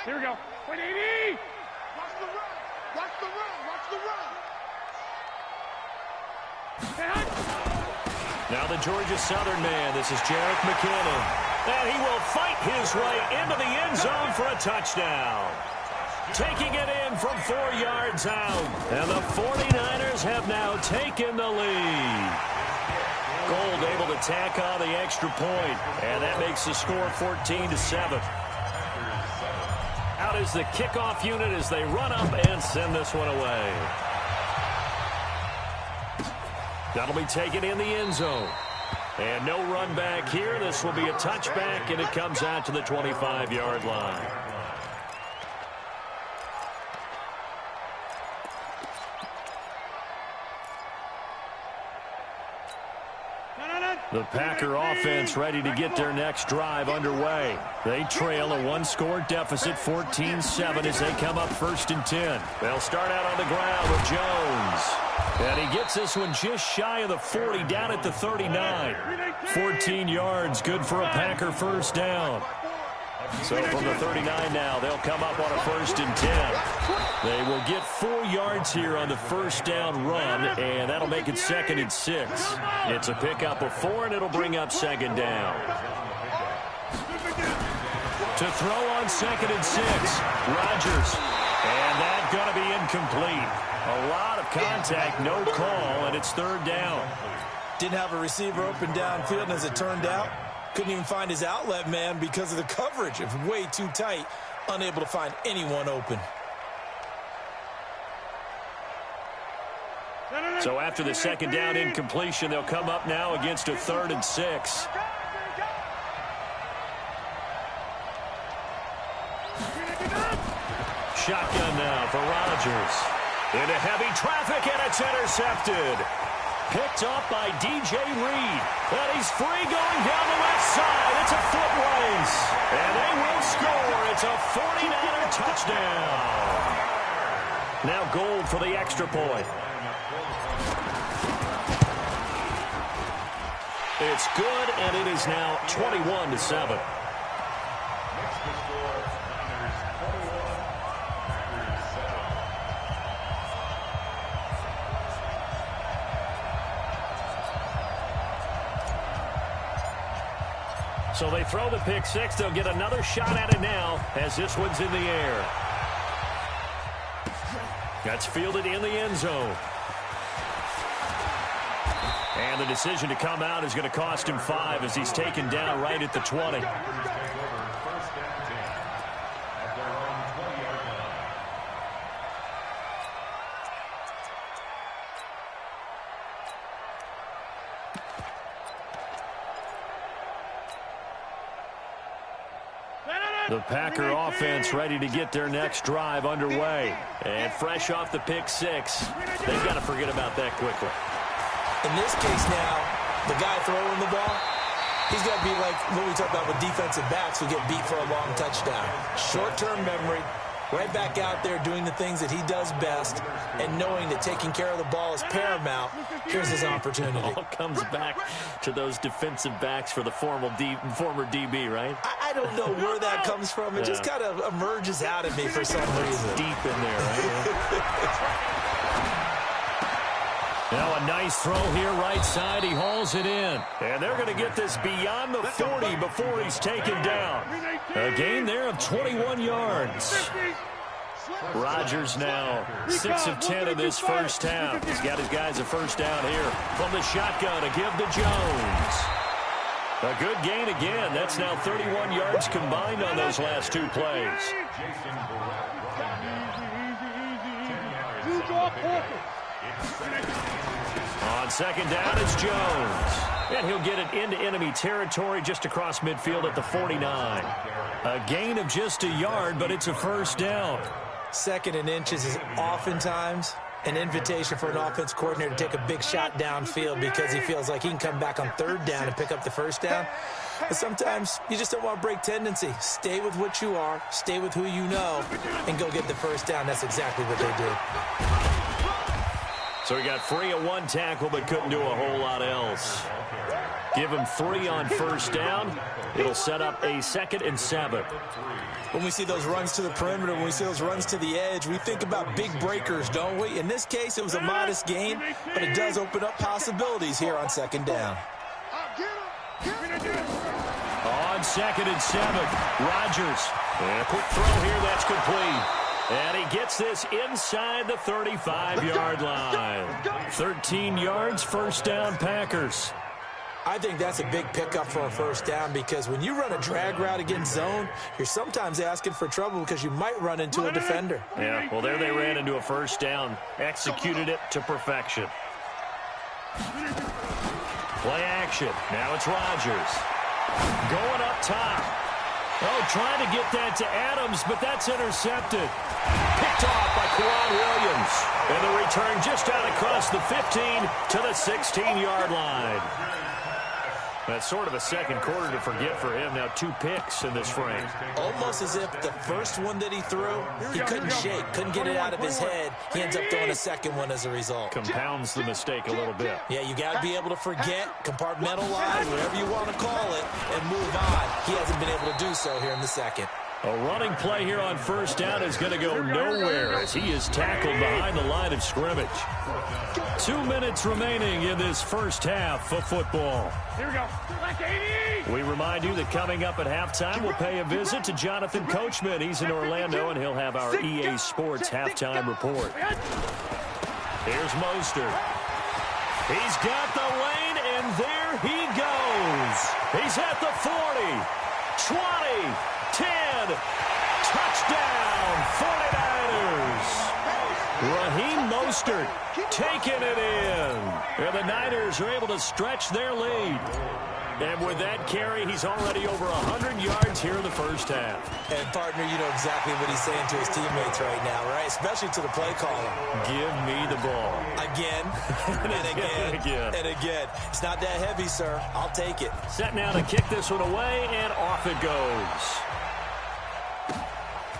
Here we go. 180. Watch the run. Now the Georgia Southern man. This is Jerick McKinnon. And he will fight his way into the end zone for a touchdown. Taking it in from 4 yards out. And the 49ers have now taken the lead. Gold able to tack on the extra point. And that makes the score 14-7. Out is the kickoff unit as they run up and send this one away. That'll be taken in the end zone. And no run back here. This will be a touchback, and it comes out to the 25-yard line. The Packer offense ready to get their next drive underway. They trail a one-score deficit, 14-7, as they come up 1st and 10. They'll start out on the ground with Jones. And he gets this one just shy of the 40, down at the 39. 14 yards, good for a Packer first down. So from the 39 now, they'll come up on a 1st and 10. They will get 4 yards here on the first down run, and that'll make it 2nd and 6. It's a pickup of 4, and it'll bring up 2nd down. To throw on 2nd and 6, Rodgers. And that's going to be incomplete. A lot of contact, no call, and it's 3rd down. Didn't have a receiver open downfield, and as it turned out, couldn't even find his outlet man because of the coverage. It was way too tight, unable to find anyone open. So after the 2nd down incompletion, they'll come up now against a 3rd and 6. Shotgun now for Rodgers. Into heavy traffic, and it's intercepted. Picked up by DJ Reed. And he's free going down the left side. It's a foot race. And they will score. It's a 49er touchdown. Now Gold for the extra point. It's good, and it is now 21-7. So they throw the pick six. They'll get another shot at it now as this one's in the air. That's fielded in the end zone. And the decision to come out is going to cost him 5 as he's taken down right at the 20. The Packer offense ready to get their next drive underway. And fresh off the pick six, they've got to forget about that quickly. In this case now, the guy throwing the ball, he's got to be like what we talk about with defensive backs who get beat for a long touchdown. Short-term memory, right back out there doing the things that he does best, and knowing that taking care of the ball is paramount. Here's his opportunity. It all comes back to those defensive backs for the former DB, right? I don't know where that comes from. It just kind of emerges out of me for some reason. Deep in there, right? Now a nice throw here right side. He hauls it in. And they're going to get this beyond the 40 before he's taken down. A gain there of 21 yards. Rodgers now 6 of 10 in this first half. He's got his guys a first down here from the shotgun to give to Jones. A good gain again. That's now 31 yards combined on those last 2 plays. On second down, it's Jones. And he'll get it into enemy territory just across midfield at the 49. A gain of just a yard, but it's a first down. 2nd and inches is oftentimes an invitation for an offense coordinator to take a big shot downfield because he feels like he can come back on 3rd down and pick up the first down. But sometimes you just don't want to break tendency. Stay with what you are, stay with who you know, and go get the first down. That's exactly what they did. So he got free of 1 tackle but couldn't do a whole lot else. Give him 3 on first down. It'll set up a 2nd and 7. When we see those runs to the perimeter, when we see those runs to the edge, we think about big breakers, don't we? In this case, it was a modest gain, but it does open up possibilities here on 2nd down. On 2nd and 7, Rodgers. And a quick throw here, that's complete. And he gets this inside the 35-yard line. 13 yards, first down, Packers. I think that's a big pickup for a first down because when you run a drag route against zone, you're sometimes asking for trouble because you might run into a defender. Yeah, well, there they ran into a first down, executed it to perfection. Play action. Now it's Rodgers. Going up top. Oh, trying to get that to Adams, but that's intercepted. Picked off by Kwan Williams. And the return just out across the 15 to the 16-yard line. That's sort of a second quarter to forget for him. Now 2 picks in this frame. Almost as if the first one that he threw, he couldn't shake, couldn't get it out of his head. He ends up throwing a second one as a result. Compounds the mistake a little bit. Yeah, you got to be able to forget, compartmentalize, whatever you want to call it, and move on. He hasn't been able to do so here in the second. A running play here on first down is going to go nowhere as he is tackled behind the line of scrimmage. 2 minutes remaining in this first half of football. Here we go. Like 80. We remind you that coming up at halftime, we'll pay a visit to Jonathan Coachman. He's in Orlando, and he'll have our EA Sports halftime report. Here's Mostert. He's got the lane, and there he goes. He's at the 40, 20, 10, touchdown, 49ers. Raheem Mostert taking it in. And the Niners are able to stretch their lead. And with that carry, he's already over 100 yards here in the first half. And, partner, you know exactly what he's saying to his teammates right now, right? Especially to the play caller. Give me the ball. Again, and again, and again. It's not that heavy, sir. I'll take it. Set now to kick this one away, and off it goes.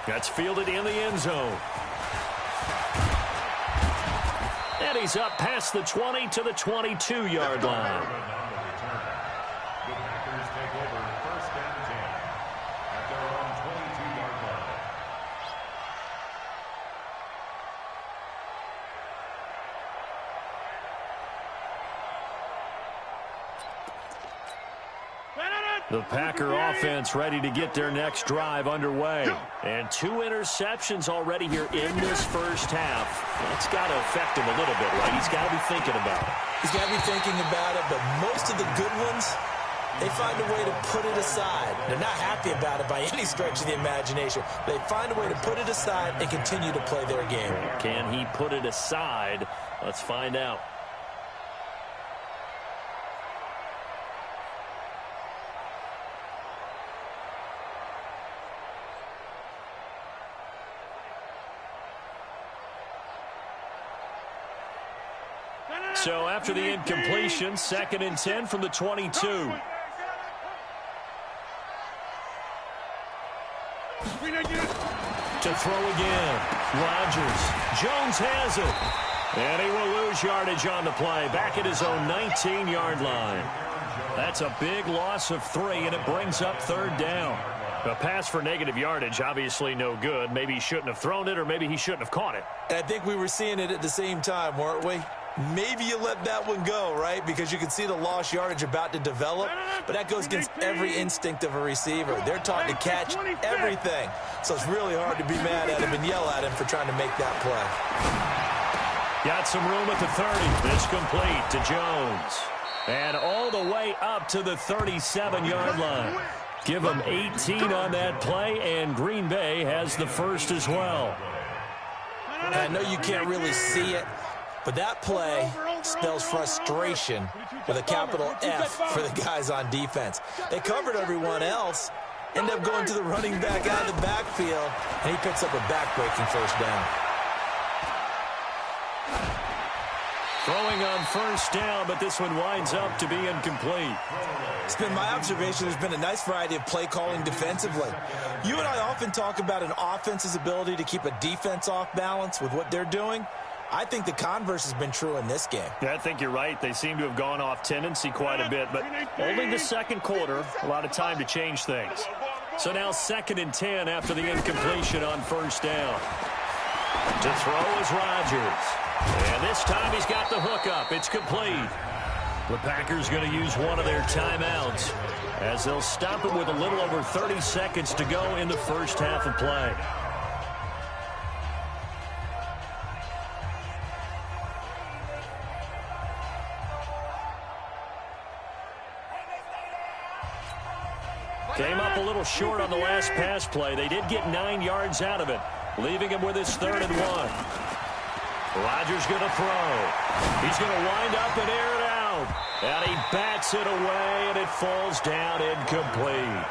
That's fielded in the end zone. And he's up past the 20 to the 22-yard line. The Packers take over first and 10 at their own 22-yard line. The Packer offense ready to get their next drive underway. And 2 interceptions already here in this first half. That's got to affect him a little bit, right? He's got to be thinking about it. He's got to be thinking about it, but most of the good ones, they find a way to put it aside. They're not happy about it by any stretch of the imagination. They find a way to put it aside and continue to play their game. Can he put it aside? Let's find out. So after the incompletion, 2nd and 10 from the 22. To throw again. Rodgers. Jones has it. And he will lose yardage on the play. Back at his own 19-yard line. That's a big loss of 3, and it brings up 3rd down. A pass for negative yardage, obviously no good. Maybe he shouldn't have thrown it, or maybe he shouldn't have caught it. And I think we were seeing it at the same time, weren't we? Maybe you let that one go, right? Because you can see the lost yardage about to develop. But that goes against every instinct of a receiver. They're taught to catch everything. So it's really hard to be mad at him and yell at him for trying to make that play. Got some room at the 30. This complete to Jones. And all the way up to the 37-yard line. Give him 18 on that play, and Green Bay has the first as well. And I know you can't really see it, but that play spells frustration with a capital F for the guys on defense. They covered everyone else, end up going to the running back out of the backfield, and he picks up a back-breaking first down. Throwing on first down, but this one winds up to be incomplete. It's been my observation there's been a nice variety of play calling defensively. You and I often talk about an offense's ability to keep a defense off balance with what they're doing. I think the converse has been true in this game. Yeah, I think you're right. They seem to have gone off tendency quite a bit, but only the second quarter, a lot of time to change things. So now 2nd and 10 after the incompletion on first down. To throw is Rodgers. And this time he's got the hook up. It's complete. The Packers going to use one of their timeouts as they'll stop it with a little over 30 seconds to go in the first half of play. Came up a little short on the last pass play. They did get 9 yards out of it, leaving him with his 3rd and 1. Rodgers going to throw. He's going to wind up in air and throw. And he bats it away, and it falls down incomplete.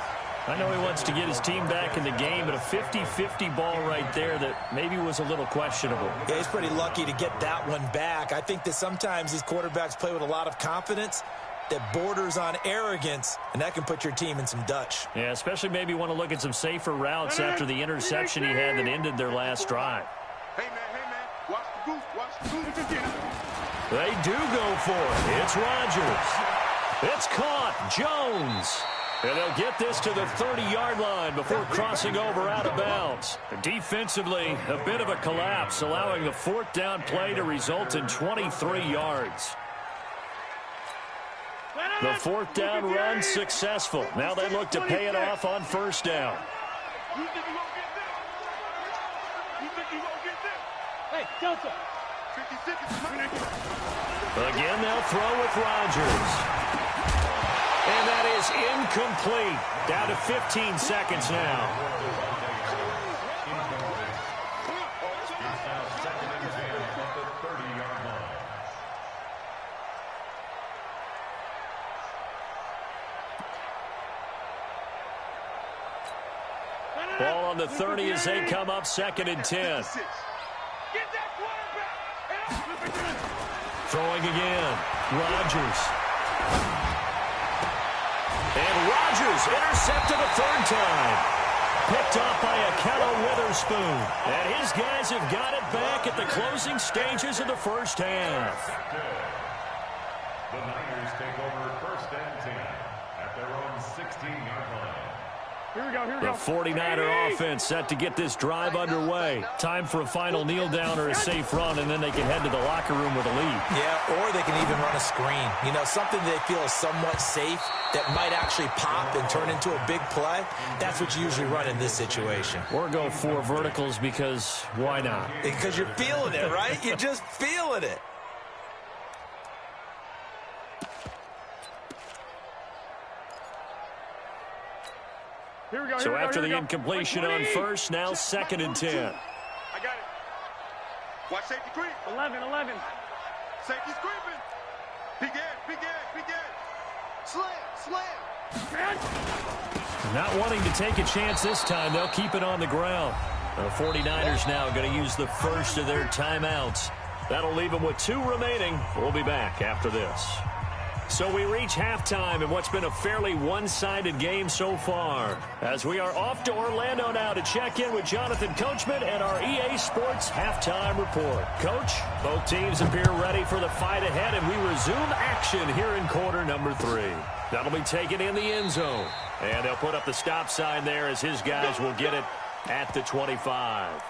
I know he wants to get his team back in the game, but a 50-50 ball right there that maybe was a little questionable. Yeah, he's pretty lucky to get that one back. I think that sometimes these quarterbacks play with a lot of confidence that borders on arrogance, and that can put your team in some Dutch. Yeah, especially maybe want to look at some safer routes after the interception he had that ended their last drive. Hey, man, watch the goose, watch the goose. They do go for it. It's Rodgers. It's caught. Jones. And they'll get this to the 30-yard line before crossing over out of bounds. Defensively, a bit of a collapse, allowing the fourth down play to result in 23 yards. The fourth down run successful. Now they look to pay it off on first down. You think you won't get this? You think you won't get this? Hey, Delta. 50 seconds. Again, they'll throw with Rodgers. And that is incomplete. Down to 15 seconds now. Ball on the 30 as they come up 2nd and 10. Throwing again. Rodgers. And Rodgers intercepted a third time. Picked off by Akello Witherspoon. And his guys have got it back at the closing stages of the first half. The Niners take over 1st and 10 at their own 16-yard line. Here we go. The 49er offense set to get this drive underway. Time for a final kneel down or a safe run, and then they can head to the locker room with a lead. Yeah, or they can even run a screen. You know, something they feel is somewhat safe that might actually pop and turn into a big play. That's what you usually run in this situation. Or go 4 verticals because why not? Because you're feeling it, right? You're just feeling it. So after the incompletion on first, now 2nd and 10. I got it. Watch safety creep. 11. Safety's creeping. Big end. Slam. Not wanting to take a chance this time, they'll keep it on the ground. The 49ers now going to use the first of their timeouts. That'll leave them with 2 remaining. We'll be back after this. So we reach halftime in what's been a fairly one-sided game so far. As we are off to Orlando now to check in with Jonathan Coachman and our EA Sports Halftime Report. Coach, both teams appear ready for the fight ahead, and we resume action here in quarter number 3. That'll be taken in the end zone. And they'll put up the stop sign there as his guys will get it at the 25.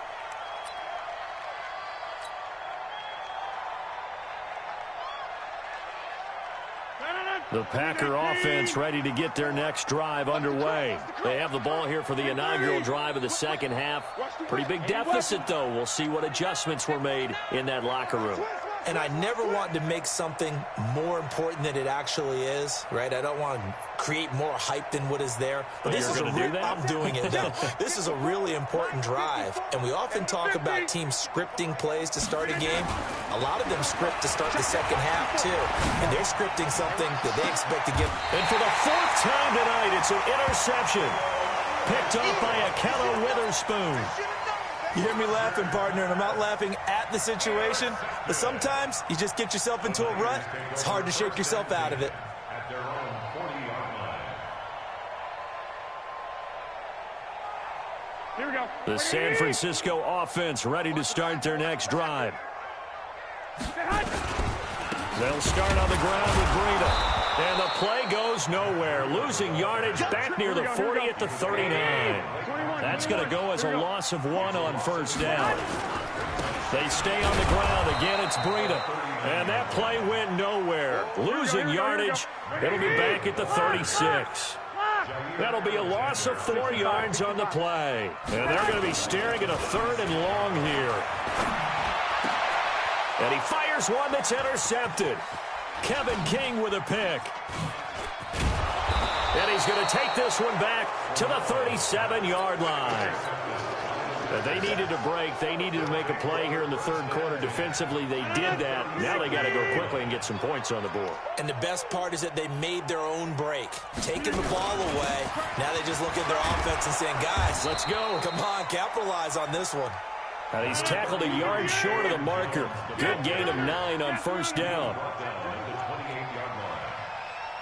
The Packer offense ready to get their next drive underway. They have the ball here for the inaugural drive of the second half. Pretty big deficit, though. We'll see what adjustments were made in that locker room. And I never want to make something more important than it actually is, right? I don't want to create more hype than what is there. But this is I'm doing it now. This is a really important drive. And we often talk about teams scripting plays to start a game. A lot of them script to start the second half, too. And they're scripting something that they expect to get. And for the 4th time tonight, it's an interception. Picked up by Akello Witherspoon. You hear me laughing, partner, and I'm not laughing at the situation, but sometimes you just get yourself into a rut. It's hard to shake yourself out of it. At their own 40-yard line. Here we go. The San Francisco offense ready to start their next drive. They'll start on the ground with Breida. And the play goes nowhere. Losing yardage back near the 40 at the 39. That's going to go as a loss of 1 on first down. They stay on the ground. Again, it's Breida. And that play went nowhere. Losing yardage. It'll be back at the 36. That'll be a loss of 4 yards on the play. And they're going to be staring at a 3rd and long here. And he fires one that's intercepted. Kevin King with a pick. And he's going to take this one back to the 37-yard line. They needed a break. They needed to make a play here in the third quarter. Defensively, they did that. Now they got to go quickly and get some points on the board. And the best part is that they made their own break. Taking the ball away. Now they just look at their offense and saying, guys, let's go. Come on, capitalize on this one. He's tackled a yard short of the marker. Good gain of 9 on first down.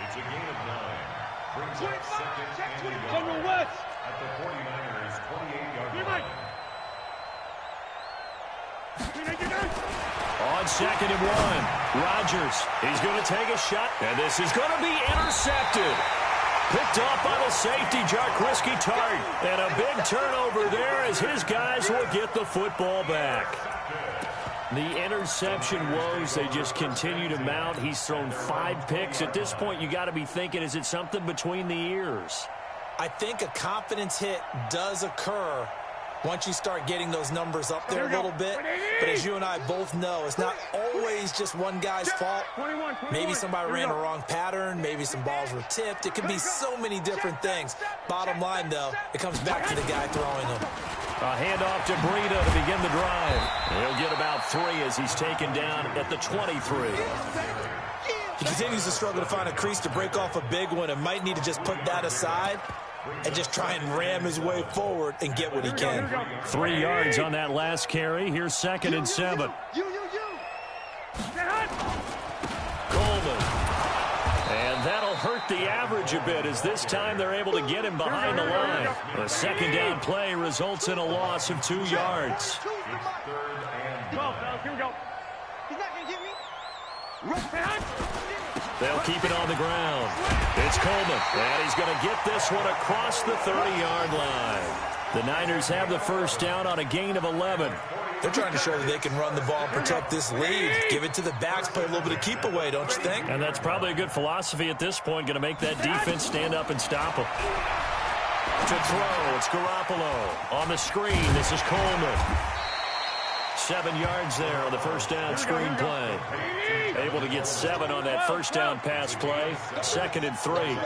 It's a gain of 9. Brings up second and General West. at the 49ers' 28-yard line. On second and 1, Rodgers. He's going to take a shot, and this is going to be intercepted. Picked off by the safety, Jarquiski Tart. And a big turnover there as his guys will get the football back. The interception woes, they just continue to mount. He's thrown 5 picks. At this point, you got to be thinking, is it something between the ears? I think a confidence hit does occur once you start getting those numbers up there a little bit. But as you and I both know, it's not always just one guy's fault. Maybe somebody ran a wrong pattern. Maybe some balls were tipped. It could be so many different things. Bottom line, though, it comes back to the guy throwing them. A handoff to Breida to begin the drive. He'll get about 3 as he's taken down at the 23. He continues to struggle to find a crease to break off a big one and might need to just put that aside and just try and ram his way forward and get what he can. 3 yards on that last carry. Here's second and 7. Coleman. And that'll hurt the average a bit as this time they're able to get him behind the line. The second down play results in a loss of 2 yards. Here we go. He's not going to get me. They'll keep it on the ground. It's Coleman, and he's going to get this one across the 30-yard line. The Niners have the first down on a gain of 11. They're trying to show that they can run the ball and protect this lead. Give it to the backs, play a little bit of keep away, don't you think? And that's probably a good philosophy at this point, going to make that defense stand up and stop them. To throw, it's Garoppolo. On the screen, this is Coleman. 7 yards there on the first down screen play. Able to get 7 on that first down pass play. Second and 3.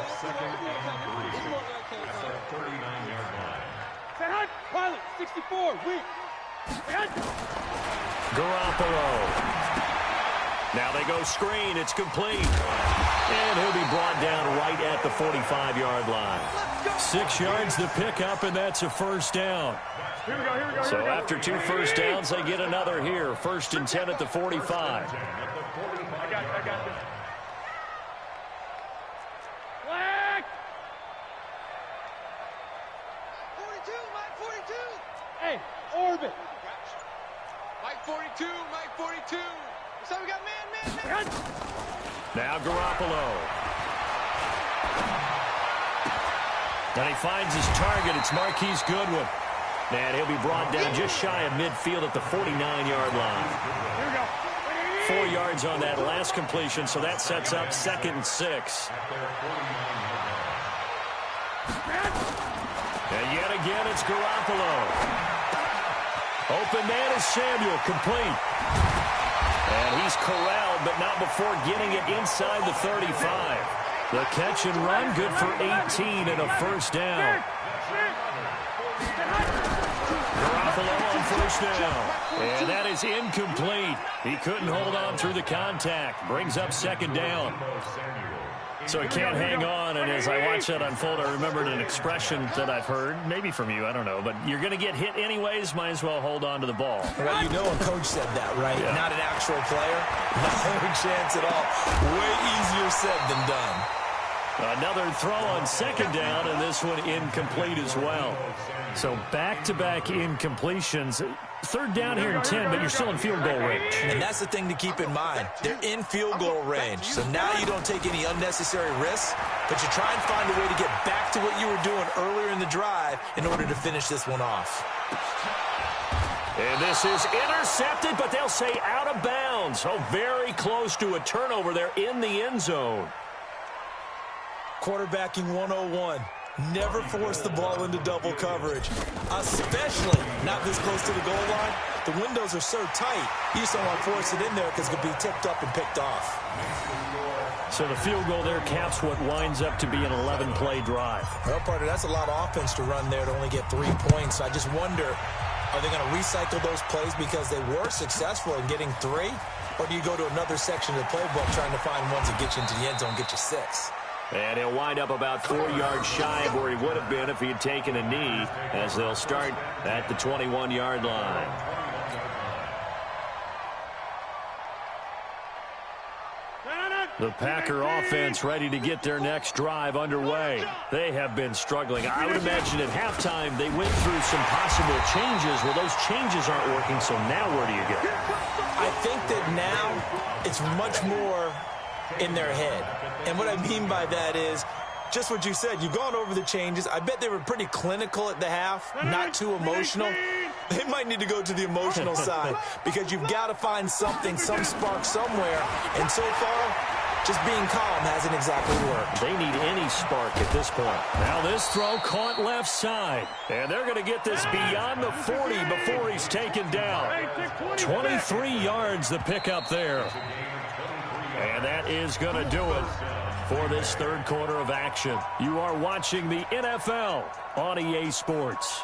Pilot, 64, weak. Garoppolo. Now they go screen. It's complete. And he'll be brought down right at the 45-yard line. 6 yards the pickup, and that's a first down. Here we go. So after 2 first downs, they get another here. First and 10 at the 45. I got this. Black! 42, Mike 42. Hey, orbit. Mike 42, Mike 42. So we got man. Now Garoppolo. And he finds his target. It's Marquise Goodwin. And he'll be brought down just shy of midfield at the 49-yard line. Here we go. 4 yards on that last completion, so that sets up second and 6. And yet again, it's Garoppolo. Open man is Samuel, complete. And he's corralled, but not before getting it inside the 35. The catch and run, good for 18 and a first down. Garoppolo on first down. And that is incomplete. He couldn't hold on through the contact. Brings up second down. So he can't hang on, and as I watch that unfold, I remembered an expression that I've heard, maybe from you, I don't know, but you're going to get hit anyways, might as well hold on to the ball. Well, you know a coach said that, right? Yeah. Not an actual player. No chance at all. Way easier said than done. Another throw on second down, and this one incomplete as well. So back-to-back incompletions. Third down here in 10, but you're still in field goal range. And that's the thing to keep in mind. They're in field goal range. So now you don't take any unnecessary risks, but you try and find a way to get back to what you were doing earlier in the drive in order to finish this one off. And this is intercepted, but they'll say out of bounds. Oh, very close to a turnover there in the end zone. Quarterbacking 101. Never force the ball into double coverage, especially not this close to the goal line. The windows are so tight, you just don't want to force it in there because it could be tipped up and picked off. So the field goal there caps what winds up to be an 11-play drive. Well, partner, that's a lot of offense to run there to only get 3 points. I just wonder Are they going to recycle those plays because they were successful in getting 3? Or do you go to another section of the playbook trying to find ones that get you into the end zone, get you 6? And he'll wind up about 4 yards shy of where he would have been if he had taken a knee, as they'll start at the 21-yard line. The Packer offense ready to get their next drive underway. They have been struggling. I would imagine at halftime they went through some possible changes. Well, those changes aren't working, so now where do you go? I think that now it's much more in their head. And what I mean by that is just what you said. You've gone over the changes. I bet they were pretty clinical at the half, not too emotional. They might need to go to the emotional side because you've got to find something, some spark somewhere. And so far, just being calm hasn't exactly worked. They need any spark at this point. Now this throw caught left side. And they're going to get this beyond the 40 before he's taken down. 23 yards the pickup there. And that is going to do it for this third quarter of action. You are watching the NFL on EA Sports.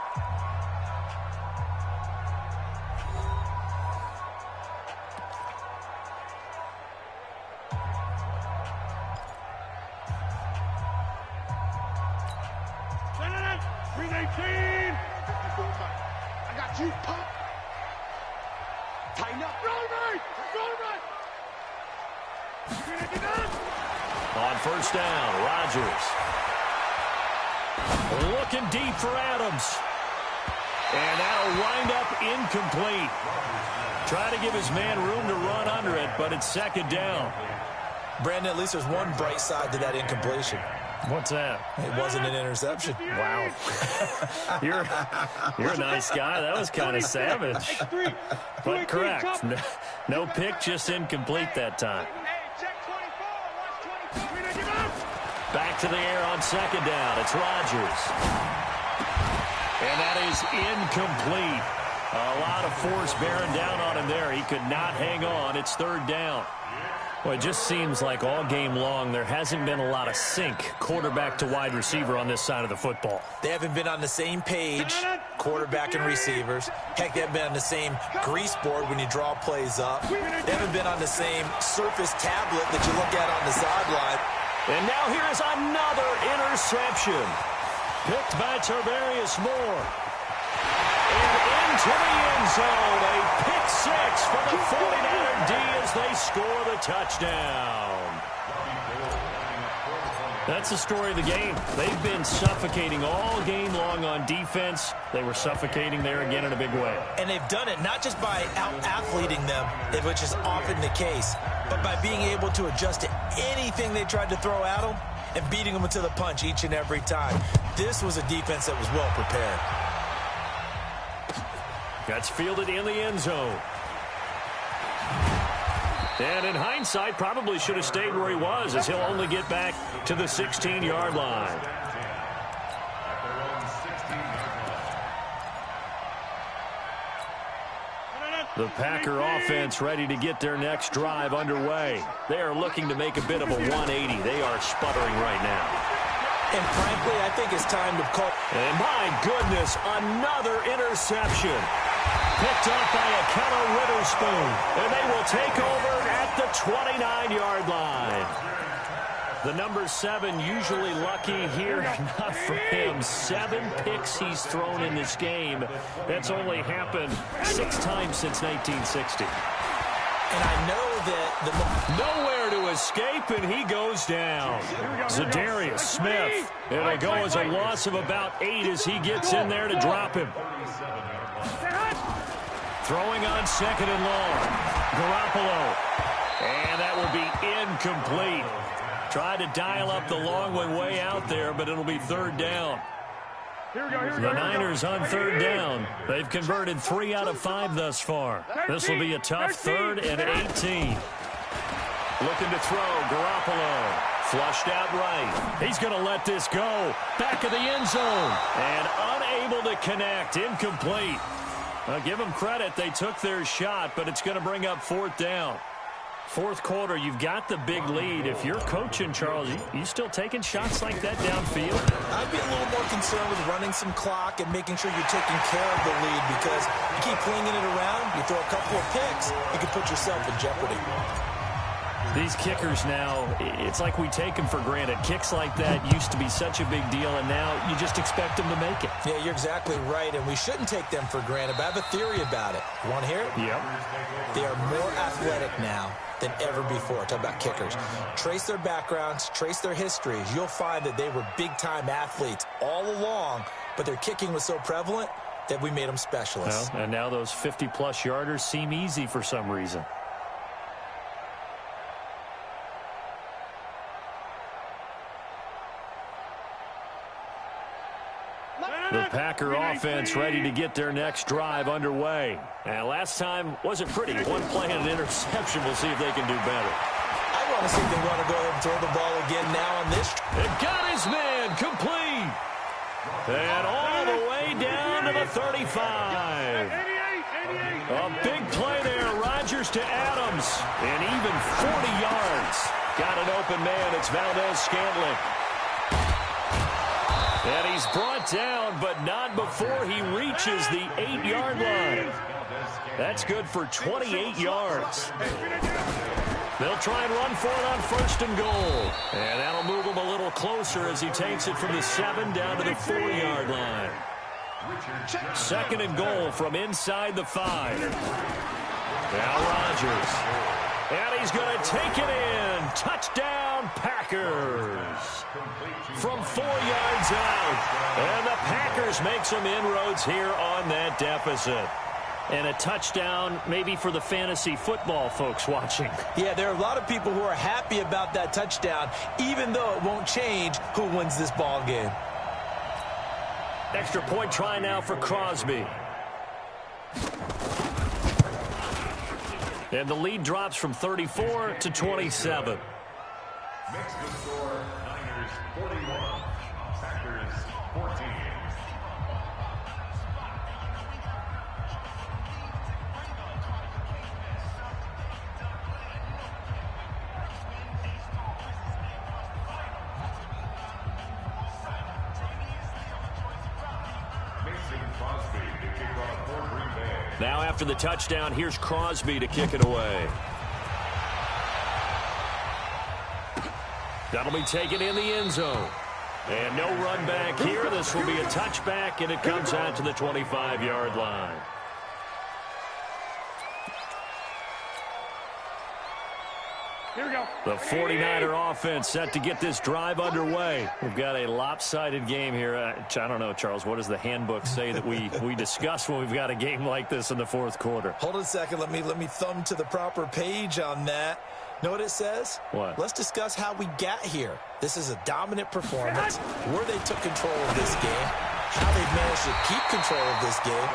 I got you, pump. Tighten up. Roll right. On first down, Rodgers. Looking deep for Adams. And that'll wind up incomplete. Try to give his man room to run under it, but it's second down. Brandon, at least there's one bright side to that incompletion. What's that? It wasn't an interception. Wow. You're a nice guy. That was kind of savage. But correct. No pick, just incomplete that time. Back to the air on second down. It's Rodgers. And that is incomplete. A lot of force bearing down on him there. He could not hang on. It's third down. Well, it just seems like all game long there hasn't been a lot of sync quarterback to wide receiver on this side of the football. They haven't been on the same page, quarterback and receivers. Heck, they haven't been on the same grease board when you draw plays up. They haven't been on the same surface tablet that you look at on the sideline. And now here is another interception. Picked by Tarvarius Moore. And into the end zone. A pick six for the 49er D as they score the touchdown. That's the story of the game. They've been suffocating all game long on defense. They were suffocating there again in a big way. And they've done it not just by out-athleting them, which is often the case, but by being able to adjust to anything they tried to throw at them and beating them to the punch each and every time. This was a defense that was well prepared. That's fielded in the end zone. And in hindsight, probably should have stayed where he was, as he'll only get back to the 16-yard line. The Packer offense ready to get their next drive underway. They are looking to make a bit of a 180. They are sputtering right now. And frankly, I think it's time to call. And my goodness, another interception. Picked up by a Keller Witherspoon. And they will take over at the 29-yard line. The number 7 usually lucky here. Not for him. 7 picks he's thrown in this game. That's only happened 6 times since 1960. And I know that nowhere to escape, and he goes down. Zadarius Smith. It'll go as a loss of about 8 as he gets in there to drop him. Throwing on second and long. Garoppolo. And that will be incomplete. Tried to dial up the long one way out there, but it'll be third down. The Niners on third down. They've converted 3 out of 5 thus far. This will be a tough 3rd and 18. Looking to throw. Garoppolo. Flushed out right. He's going to let this go. Back of the end zone. And unable to connect. Incomplete. I'll give them credit. They took their shot, but it's going to bring up 4th down. Fourth quarter, you've got the big lead. If you're coaching, Charles, you still taking shots like that downfield? I'd be a little more concerned with running some clock and making sure you're taking care of the lead, because you keep flinging it around, you throw a couple of picks, you can put yourself in jeopardy. These kickers now, it's like we take them for granted. Kicks like that used to be such a big deal, and now you just expect them to make it. Yeah, you're exactly right, and we shouldn't take them for granted, but I have a theory about it. You want to hear it? Yep. They are more athletic now than ever before. Talk about kickers. Trace their backgrounds, trace their histories. You'll find that they were big-time athletes all along, but their kicking was so prevalent that we made them specialists. Well, and now those 50-plus yarders seem easy for some reason. The Packer offense ready to get their next drive underway. And last time wasn't pretty. One play and an interception. We'll see if they can do better. I want to see if they want to go ahead and throw the ball again now on this. It got his man complete. And all the way down to the 35. A big play there. Rodgers to Adams. And even 40 yards. Got an open man. It's Valdez-Scantling. And he's brought down, but not before he reaches the 8-yard line. That's good for 28 yards. They'll try and run for it on 1st and goal. And that'll move him a little closer as he takes it from the 7 down to the 4-yard line. 2nd and goal from inside the 5. Now Rodgers. And he's going to take it in. Touchdown, Packers. From 4 yards out. And the Packers make some inroads here on that deficit. And a touchdown maybe for the fantasy football folks watching. Yeah, there are a lot of people who are happy about that touchdown, even though it won't change who wins this ball game. Extra point try now for Crosby. And the lead drops from 34 to 27. Makes the score Niners 41, Packers 14. Now after the touchdown, here's Crosby to kick it away. That'll be taken in the end zone. And no run back here. This will be a touchback, and it comes out to the 25-yard line. Here we go. The 49er offense set to get this drive underway. We've got a lopsided game here. I don't know, Charles, what does the handbook say that we discuss when we've got a game like this in the fourth quarter? Hold on a second. Let me thumb to the proper page on that. Know what it says? What? Let's discuss how we got here. This is a dominant performance, where they took control of this game, how they managed to keep control of this game,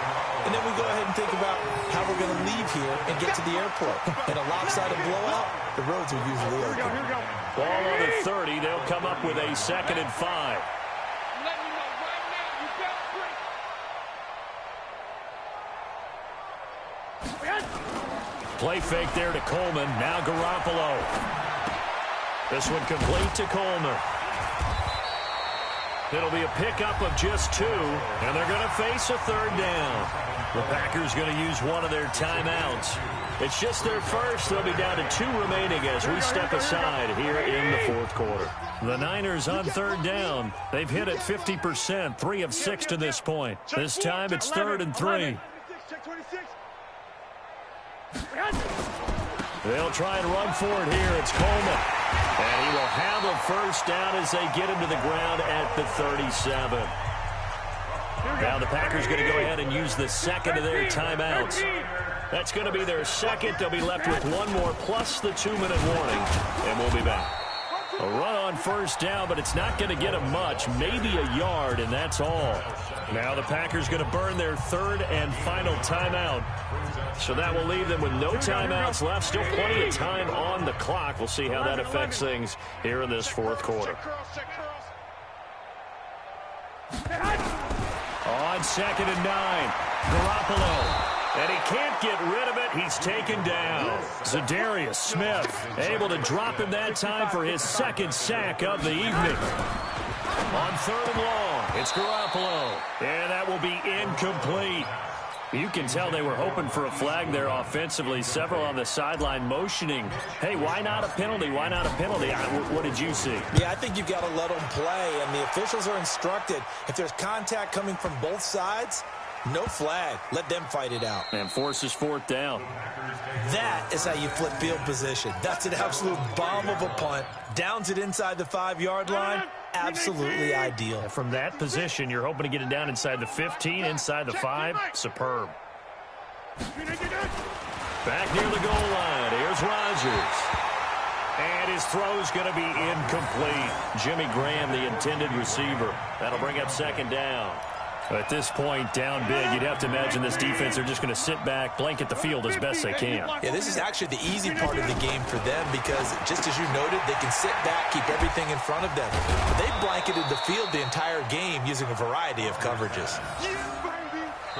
and then we go ahead and think about how we're going to leave here and get to the airport. In a lopsided blowout, the roads are usually open. Here we go. Ball on the 30. They'll come up with a 2nd and 5. Let me know right now, you got Play fake there to Coleman. Now Garoppolo. This one complete to Coleman. It'll be a pickup of just 2, and they're going to face a 3rd down. The Packers going to use one of their timeouts. It's just their first. They'll be down to 2 remaining as we step aside here in the fourth quarter. The Niners on 3rd down. They've hit it 50%, 3 of 6 to this point. This time it's 3rd and 3. Check 26. They'll try and run for it here. It's Coleman. And he will have a first down as they get him to the ground at the 37. Now the Packers going to go ahead and use the 2nd of their timeouts. That's going to be their 2nd. They'll be left with 1 more plus the 2-minute warning. And we'll be back. A run on 1st down, but it's not going to get them much. Maybe a yard, and that's all. Now the Packers going to burn their 3rd and final timeout. So that will leave them with no timeouts left. Still plenty of time on the clock. We'll see how that affects things here in this fourth quarter. On 2nd and 9, Garoppolo. And he can't get rid of it. He's taken down. Zadarius Smith able to drop him that time for his second sack of the evening. On 3rd and long, it's Garoppolo. And that will be incomplete. You can tell they were hoping for a flag there offensively. Several on the sideline motioning. Hey, why not a penalty? Why not a penalty? What did you see? Yeah, I think you've got to let them play, and the officials are instructed. If there's contact coming from both sides, no flag. Let them fight it out. And forces 4th down. That is how you flip field position. That's an absolute bomb of a punt. Downs it inside the 5-yard line. Absolutely ideal. From that position, you're hoping to get it down inside the 15, inside the 5. Superb. Back near the goal line. Here's Rodgers. And his throw's going to be incomplete. Jimmy Graham, the intended receiver. That'll bring up 2nd down. At this point, down big, you'd have to imagine this defense are just going to sit back, blanket the field as best they can. Yeah, this is actually the easy part of the game for them because, just as you noted, they can sit back, keep everything in front of them. But they blanketed the field the entire game using a variety of coverages.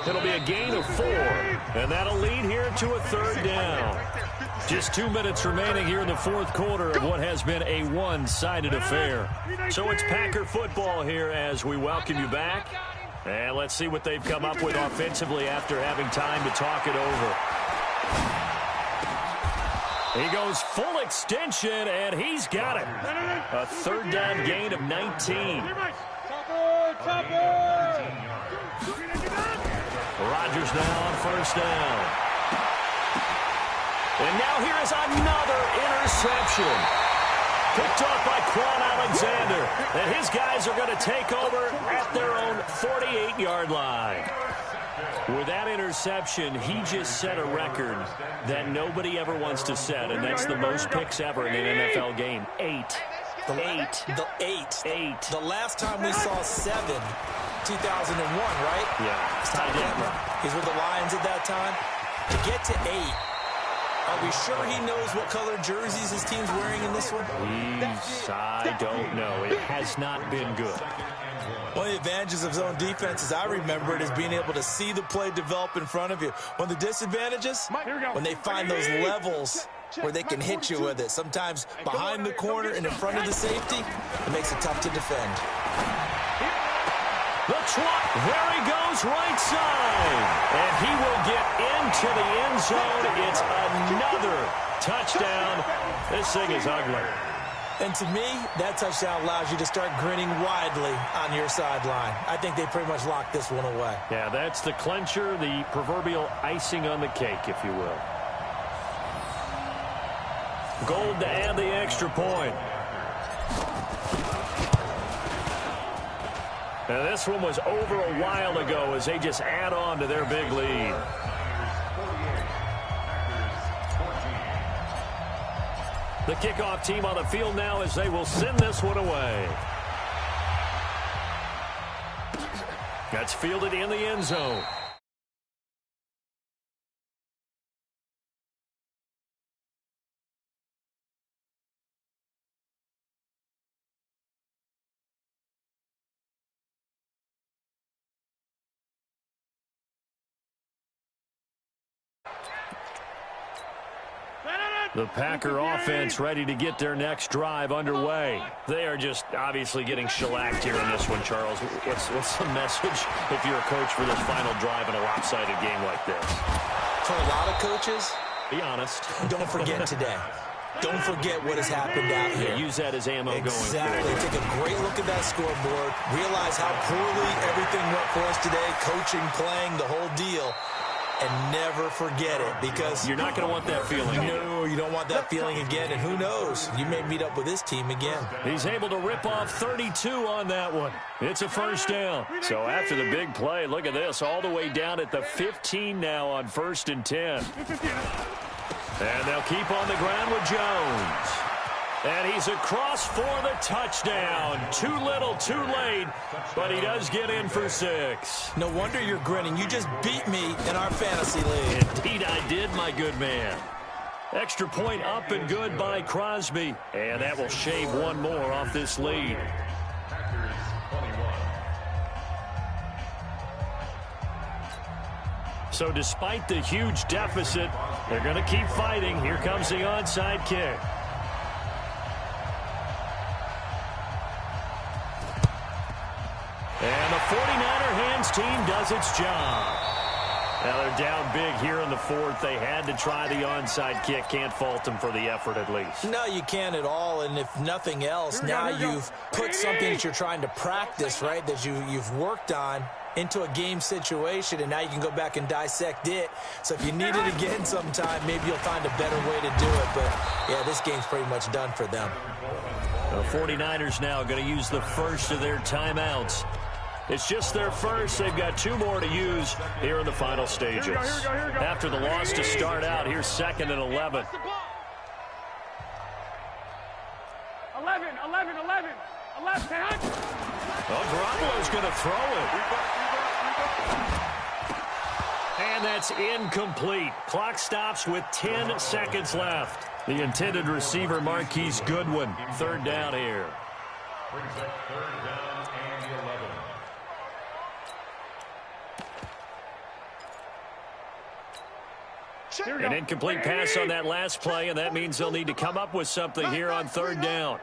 It'll be a gain of 4, and that'll lead here to a 3rd down. Just 2 minutes remaining here in the 4th quarter of what has been a one-sided affair. So it's Packer football here as we welcome you back. And let's see what they've come up with offensively after having time to talk it over. He goes full extension, and he's got it. A 3rd down gain of 19. Rodgers now on 1st down. And now here is another interception. Picked off by Quan Alexander. And his guys are going to take over at their own 48-yard line. With that interception, he just set a record that nobody ever wants to set, and that's the most picks ever in an NFL game. 8. Eight. The last time we saw 7, 2001, right? Yeah. It's Ty Detmer. He's with the Lions at that time. To get to 8. Are we sure he knows what color jerseys his team's wearing in this one? I don't know. It has not been good. One of the advantages of zone defense, as I remember it, is being able to see the play develop in front of you. One of the disadvantages, when they find those levels where they can hit you with it. Sometimes behind the corner and in front of the safety, it makes it tough to defend. The trot, there he goes, right side. And he will get into the end zone. It's another touchdown. This thing is ugly. And to me, that touchdown allows you to start grinning widely on your sideline. I think they pretty much locked this one away. Yeah, that's the clincher, the proverbial icing on the cake, if you will. Gold to add the extra point. Now, this one was over a while ago as they just add on to their big lead. The kickoff team on the field now as they will send this one away. That's fielded in the end zone. The Packer offense ready to get their next drive underway. They are just obviously getting shellacked here in this one, Charles. What's the message if you're a coach for this final drive in a lopsided game like this? For a lot of coaches, be honest. Don't forget today. Don't forget what has happened out here. Use that as ammo going forward. Exactly. Take a great look at that scoreboard. Realize how poorly everything went for us today. Coaching, playing, the whole deal. And never forget it, because you're not going to want that feeling. No, you don't want that feeling again. And who knows? You may meet up with this team again. He's able to rip off 32 on that one. It's a first down. So after the big play, look at this, all the way down at the 15 now on 1st and 10. And they'll keep on the ground with Jones. And he's across for the touchdown. Too little, too late, but he does get in for 6. No wonder you're grinning. You just beat me in our fantasy league. Indeed I did, my good man. Extra point up and good by Crosby. And that will shave one more off this lead. So despite the huge deficit, they're going to keep fighting. Here comes the onside kick. And the 49er hands team does its job. Now they're down big here in the fourth. They had to try the onside kick. Can't fault them for the effort at least. No, you can't at all. And if nothing else, now you've put something that you're trying to practice, right, that you've worked on into a game situation, and now you can go back and dissect it. So if you need it again sometime, maybe you'll find a better way to do it. But, yeah, this game's pretty much done for them. The 49ers now going to use the first of their timeouts. It's just their first. They've got 2 more to use here in the final stages. Here we go. After the loss to start out, here's 2nd and 11. 11. Well, Garoppolo's going to throw it. And that's incomplete. Clock stops with 10 seconds left. The intended receiver, Marquise Goodwin. 3rd down here. Brings up 3rd down and 11. An incomplete pass on that last play, and that means they'll need to come up with something here on 3rd down.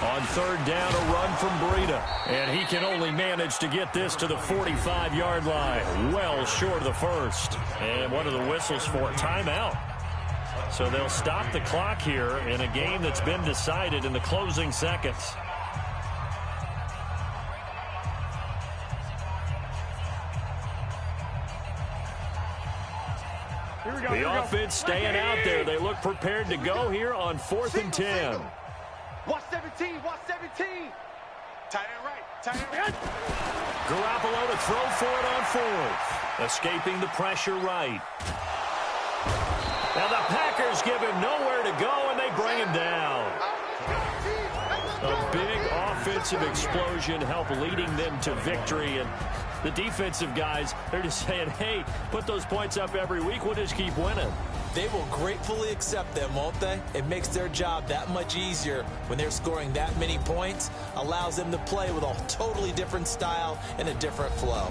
On 3rd down, a run from Breida. And he can only manage to get this to the 45-yard line. Well short of the first. And one of the whistles for a timeout. So they'll stop the clock here in a game that's been decided in the closing seconds. The offense staying out there. They look prepared to go here on 4th and 10. Watch 17. Tight end right. Garoppolo to throw for it on 4th. Escaping the pressure right. Now the Packers give him nowhere to go, and they bring him down. A big offensive explosion helped leading them to victory, and the defensive guys, they're just saying, hey, put those points up every week. We'll just keep winning. They will gratefully accept them, won't they? It makes their job that much easier when they're scoring that many points. Allows them to play with a totally different style and a different flow.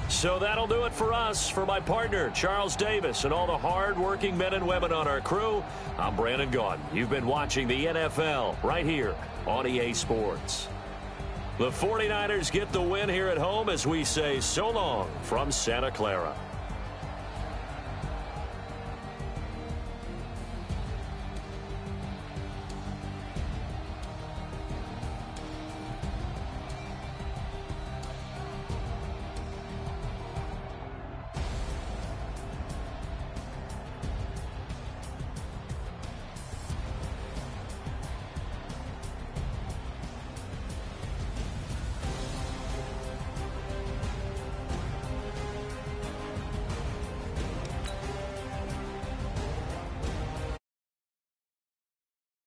So that'll do it for us. For my partner, Charles Davis, and all the hard-working men and women on our crew, I'm Brandon Gaudin. You've been watching the NFL right here on EA Sports. The 49ers get the win here at home as we say so long from Santa Clara.